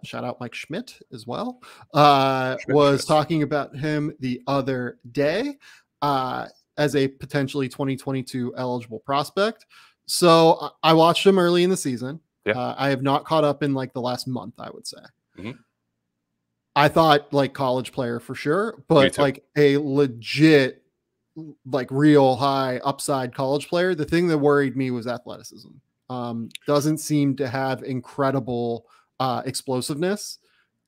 Shout out Mike Schmidt as well. Was talking about him the other day as a potentially 2022 eligible prospect. So I watched him early in the season. Yeah. I have not caught up in like the last month, I would say. Mm-hmm. I thought like college player for sure, but like a legit, like real high upside college player. The thing that worried me was athleticism. Doesn't seem to have incredible explosiveness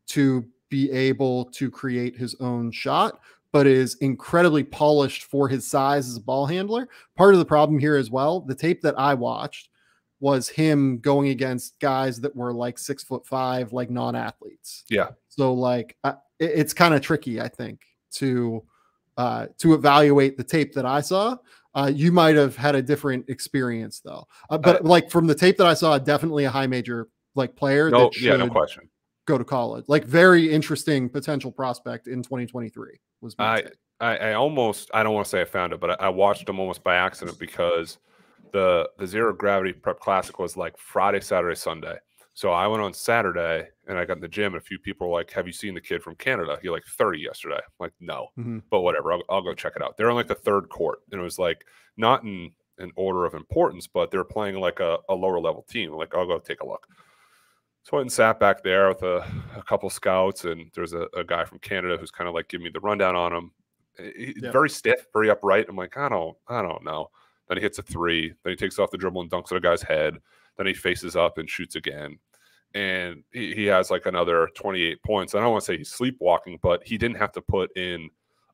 to be able to create his own shot, but is incredibly polished for his size as a ball handler. Part of the problem here as well, the tape that I watched was him going against guys that were like 6'5", like non-athletes. Yeah. So like it's kind of tricky, I think, to evaluate the tape that I saw. You might have had a different experience though. But like from the tape that I saw, definitely a high major like player. No question. Go to college. Like very interesting potential prospect in 2023 was my take. I don't want to say I found it, but I watched him almost by accident because the Zero Gravity Prep Classic was like Friday, Saturday, Sunday. So I went on Saturday and I got in the gym and a few people were like, have you seen the kid from Canada? He like 30 yesterday. I'm like, no, but whatever. I'll go check it out. They're on like the third court. And it was like not in an order of importance, but they're playing like a lower level team. Like, I'll go take a look. So I went and sat back there with a couple scouts, and there's a guy from Canada who's kind of like giving me the rundown on him. He's very stiff, very upright. I'm like, I don't know. Then he hits a three. Then he takes off the dribble and dunks at a guy's head. Then he faces up and shoots again. And he has like another 28 points. I don't want to say he's sleepwalking, but he didn't have to put in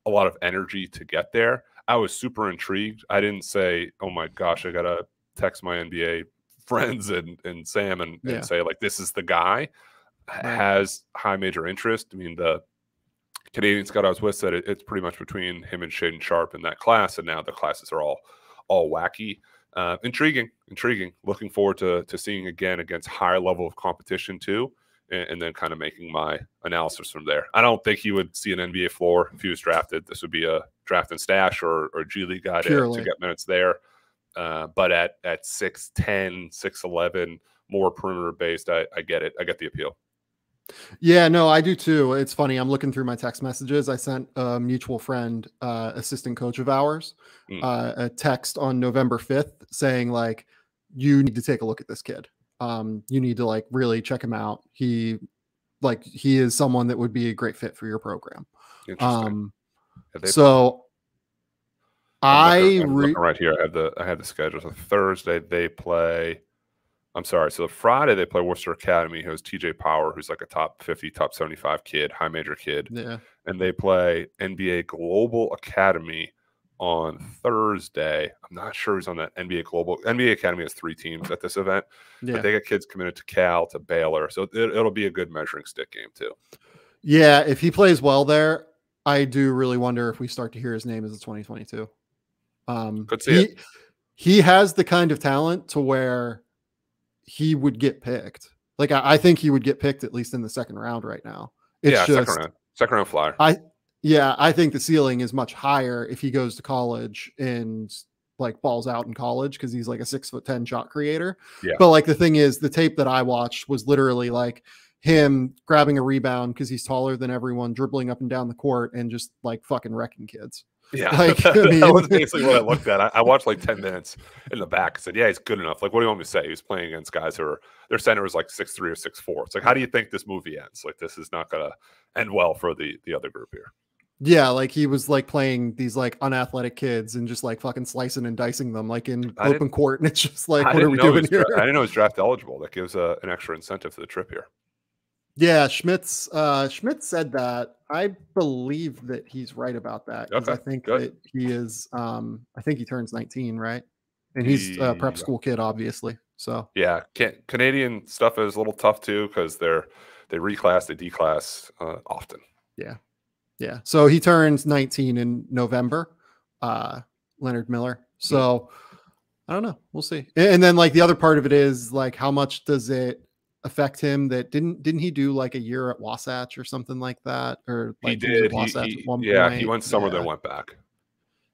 a lot of energy to get there. I was super intrigued. I didn't say, oh my gosh, I got to text my NBA friends and Sam and say like, this is the guy. Has high major interest. I mean, the Canadian scout I was with said it's pretty much between him and Shaden Sharp in that class. And now the classes are all wacky. Intriguing. Looking forward to seeing again against higher level of competition too, and then kind of making my analysis from there. I don't think he would see an NBA floor if he was drafted. This would be a draft and stash or G League guy to get minutes there. But at 6'10", 6'11", more perimeter based, I get it. I get the appeal. Yeah, no, I do too. It's funny. I'm looking through my text messages. I sent a mutual friend, assistant coach of ours, a text on November 5th saying like, you need to take a look at this kid. You need to like really check him out. He is someone that would be a great fit for your program. Interesting. So I'm looking right here. I have the schedule. So Thursday they play. I'm sorry. So Friday they play Worcester Academy, who has TJ Power, who's like a top 50, top 75 kid, high major kid. Yeah. And they play NBA Global Academy on Thursday. I'm not sure who's on that NBA Global. NBA Academy has 3 teams at this event. Yeah. But they got kids committed to Cal, to Baylor. So it'll be a good measuring stick game too. Yeah. If he plays well there, I do really wonder if we start to hear his name as a 2022. Could see it. He has the kind of talent to where he would get picked. Like I think he would get picked at least in the second round right now. It's just second round flyer. I think the ceiling is much higher if he goes to college and like balls out in college because he's like a 6'10" shot creator. Yeah. But like the thing is, the tape that I watched was literally like him grabbing a rebound because he's taller than everyone, dribbling up and down the court and just like fucking wrecking kids. Yeah, like, that was basically what I looked at. I watched like 10 minutes in the back and said, yeah, he's good enough. Like, what do you want me to say? He was playing against guys who are, their center is like 6'3" or 6'4". It's like, how do you think this movie ends? Like, this is not going to end well for the other group here. Yeah, like he was like playing these like unathletic kids and just like fucking slicing and dicing them like in open court. And it's just like, what are we doing here? I didn't know it was draft eligible. That gives an extra incentive to the trip here. Yeah, Schmidt said that. I believe that he's right about that because I think that he is. I think he turns 19, right? And he's a prep school kid, obviously. So yeah, Canadian stuff is a little tough too because they reclass, they declass often. Yeah. So he turns 19 in November. Leonard Miller. So I don't know. We'll see. And then like the other part of it is like how much does it affect him that didn't he do like a year at Wasatch or something like that? Or like he did. Wasatch at one point. He went summer then went back.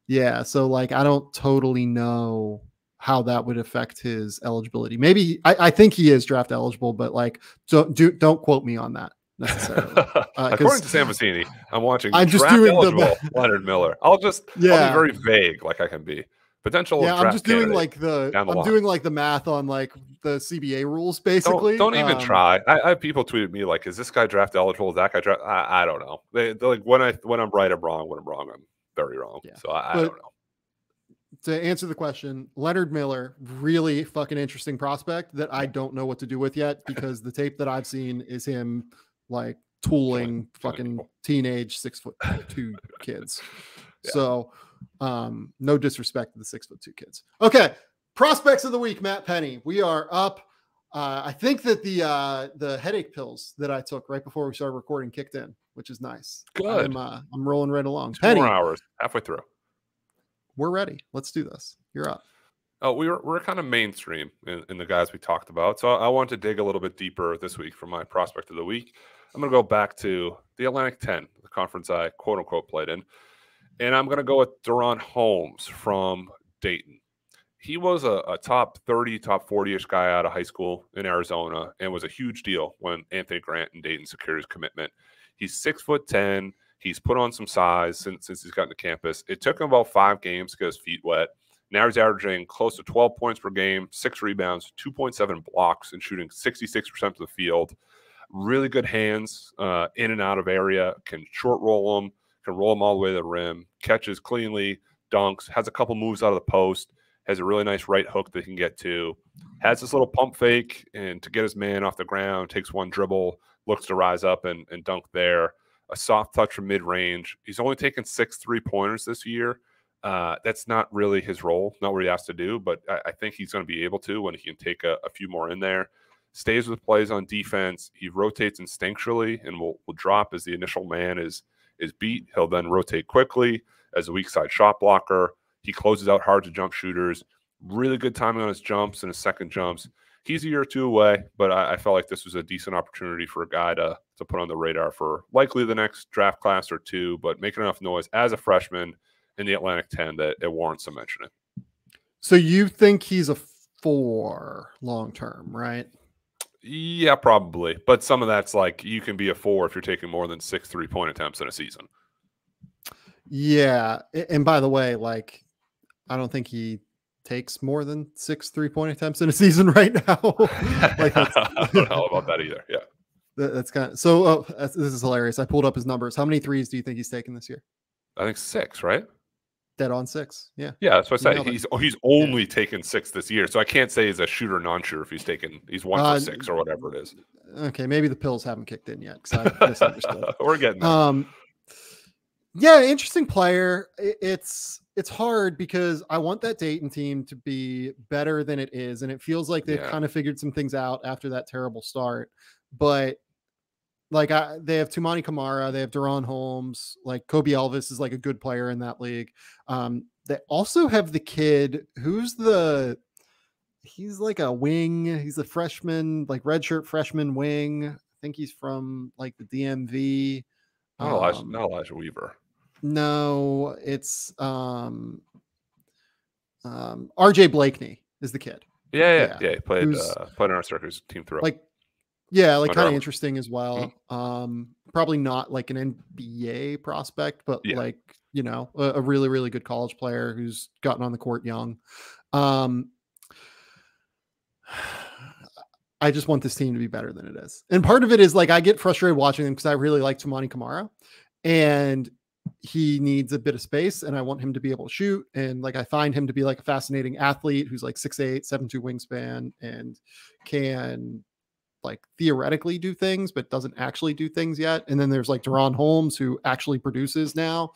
Yeah. So like I don't totally know how that would affect his eligibility. Maybe I think he is draft eligible, but like don't quote me on that necessarily. According to Sam Vecini, I'm just doing eligible Leonard Miller. I'll be very vague like I can be. Potential. Yeah, I'm just doing like doing like the math on like the CBA rules basically. Don't even try. I have people tweeted me like, is this guy draft eligible? Is that guy draft? I don't know. They're like when I'm right, I'm wrong. When I'm wrong, I'm very wrong. Yeah. So I don't know. To answer the question, Leonard Miller, really fucking interesting prospect that I don't know what to do with yet because the tape that I've seen is him like tooling fucking teenage 6'2" kids. Yeah. So no disrespect to the 6'2" kids. Okay. Prospects of the week, Matt Pennie. We are up. I think that the headache pills that I took right before we started recording kicked in, which is nice. Good. I'm rolling right along. 2 more hours, halfway through. We're ready. Let's do this. You're up. Oh, we're kind of mainstream in the guys we talked about. So I want to dig a little bit deeper this week for my prospect of the week. I'm going to go back to the Atlantic 10, the conference I quote unquote played in. And I'm going to go with Duron Holmes from Dayton. He was a top 30, top 40-ish guy out of high school in Arizona and was a huge deal when Anthony Grant and Dayton secured his commitment. He's 6'10". He's put on some size since he's gotten to campus. It took him about 5 games to get his feet wet. Now he's averaging close to 12 points per game, 6 rebounds, 2.7 blocks, and shooting 66% of the field. Really good hands in and out of area, can short roll them, can roll them all the way to the rim, catches cleanly, dunks, has a couple moves out of the post, has a really nice right hook that he can get to, has this little pump fake, and to get his man off the ground, takes one dribble, looks to rise up and dunk there. A soft touch from mid-range. He's only taken 6 3-pointers this year. That's not really his role, not what he has to do, but I think he's going to be able to when he can take a few more in there. Stays with plays on defense. He rotates instinctually and will drop as the initial man is beat. He'll then rotate quickly as a weak side shot blocker. He closes out hard to jump shooters. Really good timing on his jumps and his second jumps. He's a year or two away, but I felt like this was a decent opportunity for a guy to put on the radar for likely the next draft class or two, but making enough noise as a freshman in the Atlantic 10 that it warrants some mentioning. So you think he's a 4 long-term, right? Yeah, probably. But some of that's like you can be a 4 if you're taking more than 6 3-point attempts in a season. Yeah. And by the way, like, I don't think he takes more than 6 3-point attempts in a season right now. Like, I don't know about that either. Yeah. That's kind of so. This is hilarious. I pulled up his numbers. How many threes do you think he's taken this year? I think 6, right? Dead on 6. Yeah. Yeah, that's what I say. He's only taken 6 this year, so I can't say he's a shooter, non-shooter if he's 1 for 6 or whatever it is. Okay, maybe the pills haven't kicked in yet because I misunderstood. We're getting there. Yeah, interesting player. It's hard because I want that Dayton team to be better than it is, and it feels like they've kind of figured some things out after that terrible start. But like they have Tumani Kamara, they have Duron Holmes, like Kobe Elvis is like a good player in that league. They also have the kid he's like a wing. He's a freshman, like redshirt freshman wing. I think he's from like the DMV. Not Elijah Weaver. No, it's RJ Blakeney is the kid. Yeah. He played on our circus team through. Like kind of interesting as well. Mm-hmm. Probably not like an NBA prospect, but like, a really, really good college player who's gotten on the court young. I just want this team to be better than it is. And part of it is like, I get frustrated watching them because I really like Tumani Kamara and he needs a bit of space and I want him to be able to shoot. And like, I find him to be like a fascinating athlete who's like 6'8", 7'2" wingspan and can like theoretically do things, but doesn't actually do things yet. And then there's like Duron Holmes, who actually produces now.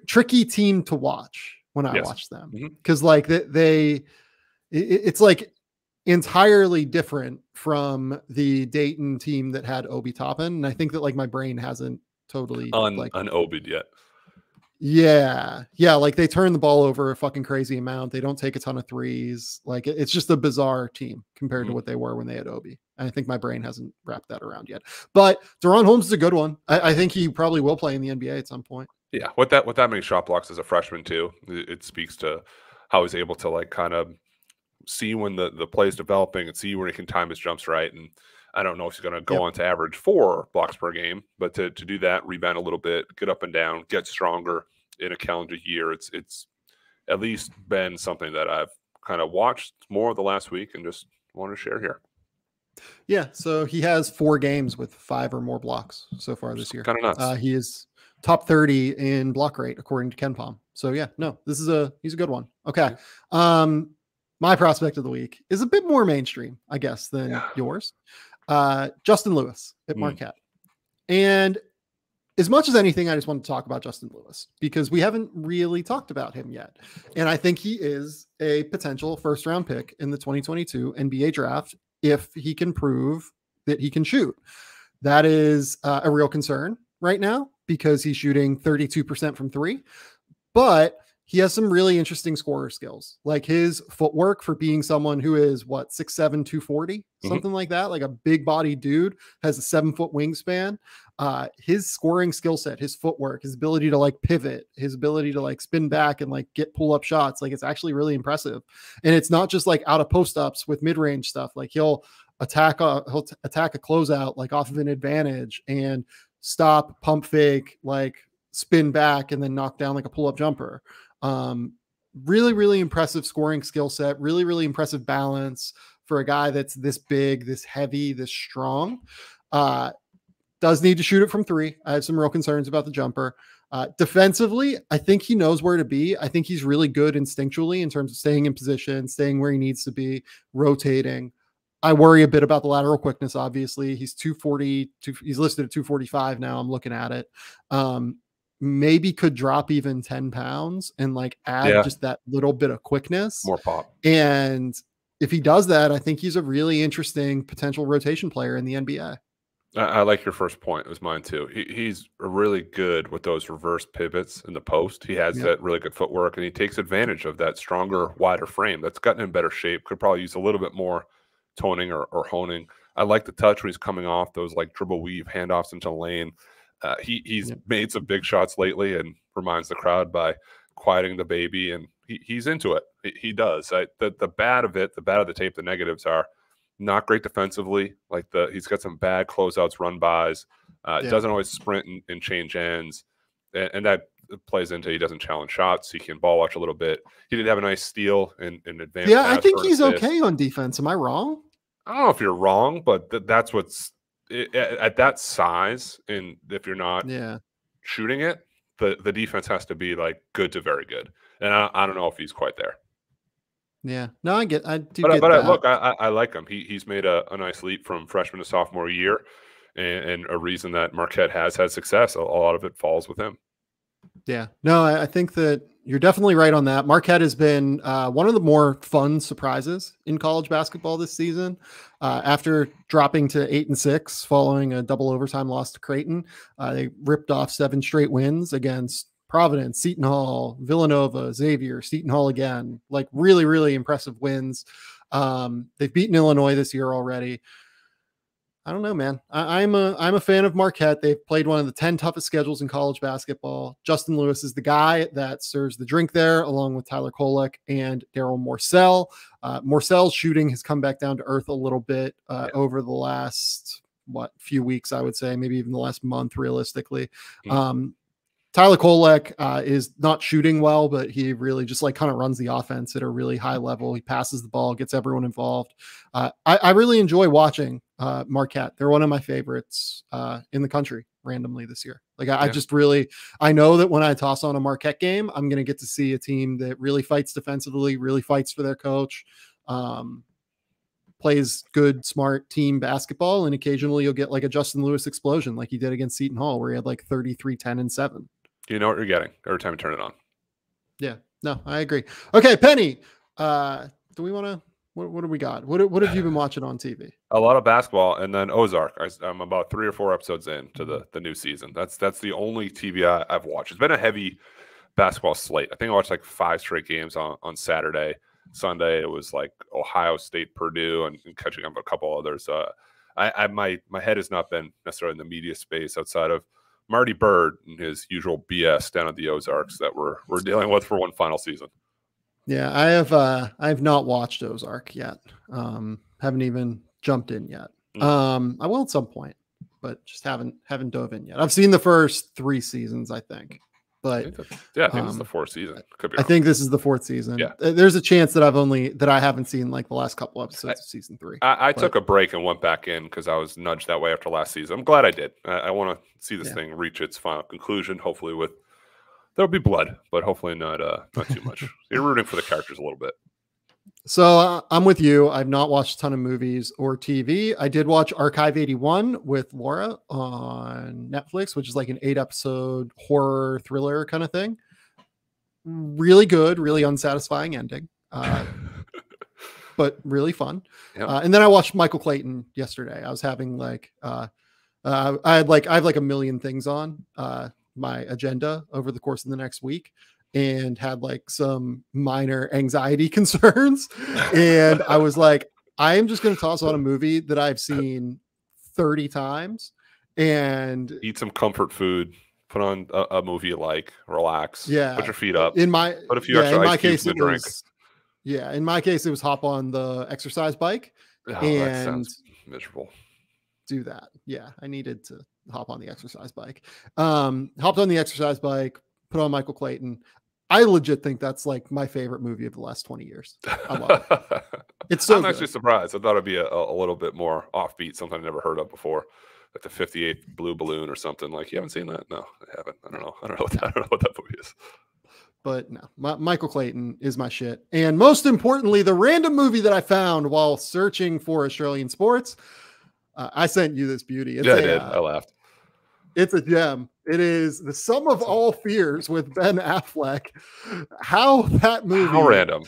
Tricky team to watch when I watch them, because like it's like entirely different from the Dayton team that had Obi Toppin. And I think that like my brain hasn't totally un-Obi'd yet. Yeah. Like they turn the ball over a fucking crazy amount. They don't take a ton of threes. Like it's just a bizarre team compared to what they were when they had Obi. And I think my brain hasn't wrapped that around yet. But Duron Holmes is a good one. I think he probably will play in the NBA at some point. Yeah, with that many shot blocks as a freshman too, it speaks to how he's able to like kind of see when the play is developing and see where he can time his jumps right. And I don't know if he's going to go on to average 4 blocks per game, but to do that, rebound a little bit, get up and down, get stronger in a calendar year, it's at least been something that I've kind of watched more of the last week and just want to share here. Yeah, so he has 4 games with 5 or more blocks so far this year. Kind of nuts. He is top 30 in block rate according to KenPom. So yeah, no, he's a good one. Okay. My prospect of the week is a bit more mainstream, I guess, than yours. Justin Lewis at Marquette. And as much as anything, I just want to talk about Justin Lewis because we haven't really talked about him yet. And I think he is a potential first-round pick in the 2022 NBA draft if he can prove that he can shoot. That is a real concern right now because he's shooting 32% from 3. But he has some really interesting scorer skills, like his footwork for being someone who is 6'7", 240, something like that. Like a big body dude, has a 7-foot wingspan. His scoring skill set, his footwork, his ability to like pivot, his ability to like spin back and like get pull up shots. Like it's actually really impressive. And it's not just like out of post ups with mid range stuff. Like he'll attack a closeout like off of an advantage and stop, pump fake, like spin back and then knock down like a pull up jumper. Really, really impressive scoring skill set, really, really impressive balance for a guy that's this big, this heavy, this strong. Does need to shoot it from 3. I have some real concerns about the jumper. Defensively, I think he knows where to be. I think he's really good instinctually in terms of staying in position, staying where he needs to be, rotating. I worry a bit about the lateral quickness, obviously. He's 240, he's listed at 245 now. I'm looking at it. Maybe could drop even 10 pounds and like add just that little bit of quickness, more pop. And if he does that, I think he's a really interesting potential rotation player in the NBA. I like your first point. It was mine too. He's really good with those reverse pivots in the post. He has that really good footwork and he takes advantage of that stronger, wider frame that's gotten in better shape. Could probably use a little bit more toning or honing. I like the touch when he's coming off those like dribble weave handoffs into the lane. He's made some big shots lately and reminds the crowd by quieting the baby, and he's into it. He does. The bad of it, the bad of the tape, the negatives are not great defensively. Like he's got some bad closeouts, run bys. Doesn't always sprint and change ends, and that plays into he doesn't challenge shots. He can ball watch a little bit. He did have a nice steal in advance. Yeah, I think he's okay on defense. Am I wrong? I don't know if you're wrong, but that's what's at that size, and if you're not shooting it, the defense has to be like good to very good, and I don't know if he's quite there. Yeah, no, I do. But look, I like him. He's made a nice leap from freshman to sophomore year, and a reason that Marquette has had success. A lot of it falls with him. Yeah, no, I think that you're definitely right on that. Marquette has been one of the more fun surprises in college basketball this season. After dropping to 8-6 following a double overtime loss to Creighton, they ripped off 7 straight wins against Providence, Seton Hall, Villanova, Xavier, Seton Hall again. Like really, really impressive wins. They've beaten Illinois this year already. I don't know, man. I'm a fan of Marquette. They've played one of the 10 toughest schedules in college basketball. Justin Lewis is the guy that serves the drink there, along with Tyler Kolek and Daryl Morcell. Morcell's shooting has come back down to earth a little bit over the last few weeks, I would say, maybe even the last month, realistically. Tyler Kolek is not shooting well, but he really just like kind of runs the offense at a really high level. He passes the ball, gets everyone involved. I really enjoy watching Marquette. They're one of my favorites in the country randomly this year. Like I know that when I toss on a Marquette game, I'm going to get to see a team that really fights defensively, really fights for their coach, plays good, smart team basketball. And occasionally you'll get like a Justin Lewis explosion like he did against Seton Hall, where he had like 33, 10, and 7. You know what you're getting every time you turn it on. Yeah, no, I agree. Okay, Pennie, do we want to, what do we got? What have you been watching on TV? A lot of basketball, and then Ozark. I'm about 3 or 4 episodes into the new season. That's the only TV I've watched. It's been a heavy basketball slate. I think I watched like 5 straight games on Saturday. Sunday it was like Ohio State, Purdue, and catching up a couple others. My head has not been necessarily in the media space outside of Marty Bird and his usual BS down at the Ozarks that we're dealing with for one final season. Yeah, I have not watched Ozark yet. Haven't even jumped in yet. I will at some point, but just haven't dove in yet. I've seen the first 3 seasons, I think. But I think this is the 4th season. Could be wrong. I think this is the 4th season. Yeah. There's a chance that I haven't seen like the last couple episodes of season 3. I took a break and went back in because I was nudged that way after last season. I'm glad I did. I want to see this thing reach its final conclusion. Hopefully there'll be blood, but hopefully not too much. You're rooting for the characters a little bit. So I'm with you. I've not watched a ton of movies or TV. I did watch Archive 81 with Laura on Netflix, which is like an 8-episode horror thriller kind of thing. Really good, really unsatisfying ending, but really fun. Yep. And then I watched Michael Clayton yesterday. I was having like, I have like a million things on my agenda over the course of the next week, and had like some minor anxiety concerns. And I was like, I am just going to toss on a movie that I've seen 30 times and eat some comfort food, put on a movie you like, relax, put your feet up. Put a few extra ice cubes in the drink. In my case, it was hop on the exercise bike. Oh, that sounds miserable. Do that. Yeah. I needed to hop on the exercise bike. Hopped on the exercise bike, put on Michael Clayton. I legit think that's like my favorite movie of the last 20 years. I love it. It's so I'm actually surprised. I thought it'd be a little bit more offbeat, something I've never heard of before. Like the 58th Blue Balloon or something. Like, you haven't seen that? No, I haven't. I don't know what that movie is. But no, Michael Clayton is my shit. And most importantly, the random movie that I found while searching for Australian sports, I sent you this beauty. I did. I laughed. It's a gem. It is The Sum of All Fears with Ben Affleck. How that movie. How random.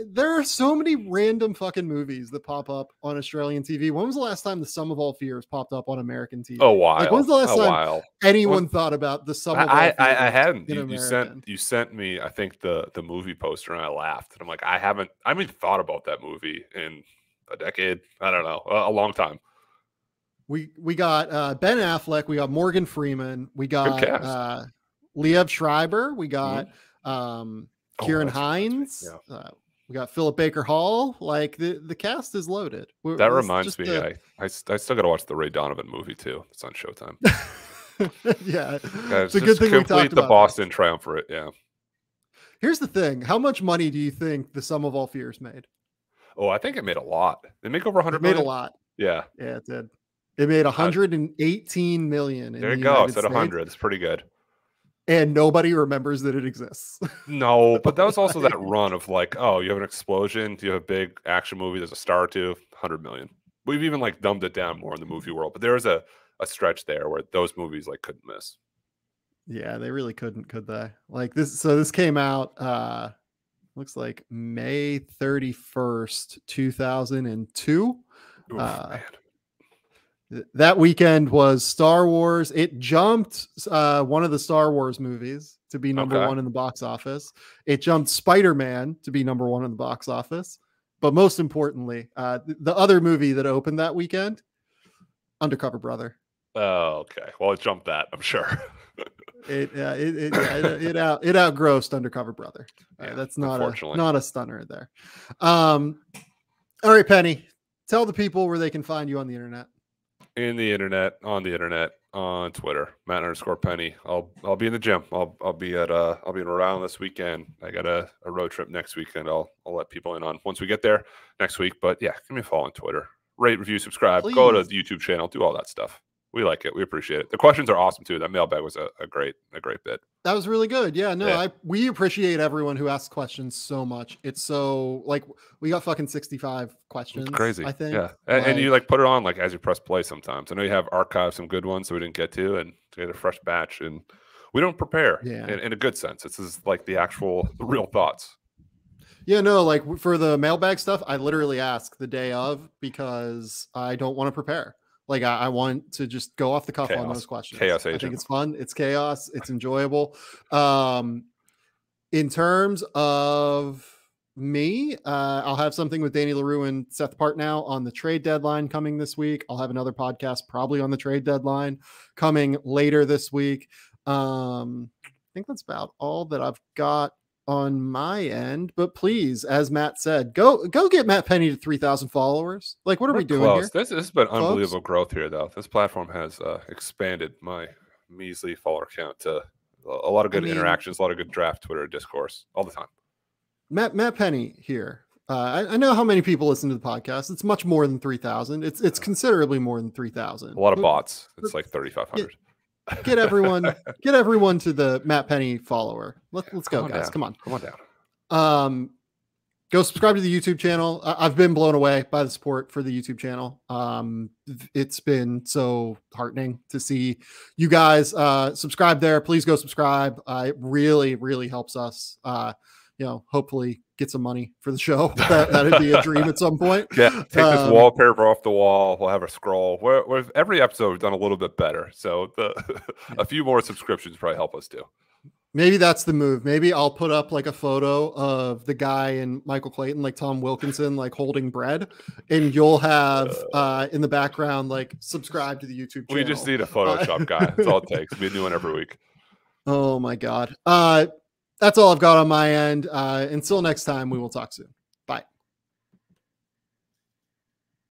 There are so many random fucking movies that pop up on Australian TV. When was the last time The Sum of All Fears popped up on American TV? A while. Like, when's the last time anyone thought about The Sum of All Fears? I hadn't. You sent me, I think, the movie poster, and I laughed. And I'm like, I haven't even thought about that movie in a decade. I don't know, a long time. We got Ben Affleck. We got Morgan Freeman. We got Liev Schreiber. We got Kieran Hines. Yeah. We got Philip Baker Hall. Like the cast is loaded. That reminds me, I still got to watch the Ray Donovan movie too. It's on Showtime. Yeah, it's a good thing we talked about. The Boston Triumvirate. Yeah. Here's the thing: how much money do you think The Sum of All Fears made? Oh, I think it made a lot. They make over 100 million. Made a lot. Yeah. Yeah, it did. It made 118 million. There you go. It's at 100. It's pretty good. And nobody remembers that it exists. No, but that was also that run of like, oh, you have an explosion. You have a big action movie. There's a star or two, 100 million. We've even like dumbed it down more in the movie world. But there was a stretch there where those movies like couldn't miss. Yeah, they really couldn't, could they? Like this. So this came out, looks like May 31st, 2002. Oof, man. That weekend was Star Wars. It jumped one of the Star Wars movies to be number one in the box office. It jumped Spider-Man to be number one in the box office. But most importantly, the other movie that opened that weekend, Undercover Brother. Oh, okay. Well, it jumped that, I'm sure. It outgrossed Undercover Brother. That's not a stunner there. All right, Pennie, tell the people where they can find you on the internet. On the internet, on Twitter, Matt_Pennie. I'll be in the gym. I'll be in Rhode Island this weekend. I got a road trip next weekend. I'll let people in on once we get there next week. But yeah, give me a follow on Twitter. Rate, review, subscribe. Please. Go to the YouTube channel. Do all that stuff. we like it. We appreciate it. The questions are awesome too. That mailbag was a great bit. That was really good. Yeah, no, we appreciate everyone who asks questions so much. It's so like we got fucking 65 questions. It's crazy. I think. Yeah, and you like put it on like as you press play sometimes. I know you have archived some good ones, so we didn't get to, and get a fresh batch. And we don't prepare in a good sense. This is like the real thoughts. Yeah, no, like for the mailbag stuff, I literally ask the day of because I don't want to prepare. Like I want to just go off the cuff on those questions. Chaos agent. I think it's fun. It's chaos. It's enjoyable. In terms of me, I'll have something with Danny LaRue and Seth Partnow on the trade deadline coming this week. I'll have another podcast probably on the trade deadline coming later this week. I think that's about all that I've got on my end, but please, as Matt said, go get Matt Pennie to 3,000 followers. Like, what are we doing here? This has been unbelievable growth here, though. This platform has expanded my measly follower count to a lot of good interactions, a lot of good draft Twitter discourse all the time. Matt Pennie here. I know how many people listen to the podcast. It's much more than 3,000. It's considerably more than 3,000. A lot of bots. It's like 3,500. Get everyone to the Matt Pennie follower. Let's go, guys. Come on down. Go subscribe to the YouTube channel. I've been blown away by the support for the YouTube channel. It's been so heartening to see you guys subscribe there. Please go subscribe. It really, really helps us. Hopefully get some money for the show. That'd be a dream at some point. Yeah, take this wallpaper off the wall. We'll have a scroll. With every episode, we've done a little bit better. So a few more subscriptions probably help us too. Maybe that's the move. Maybe I'll put up like a photo of the guy in Michael Clayton, like Tom Wilkinson, like holding bread, and you'll have in the background like subscribe to the YouTube channel. We just need a Photoshop guy. That's all it takes. Be a new one every week. Oh my God. That's all I've got on my end. Until next time, we will talk soon.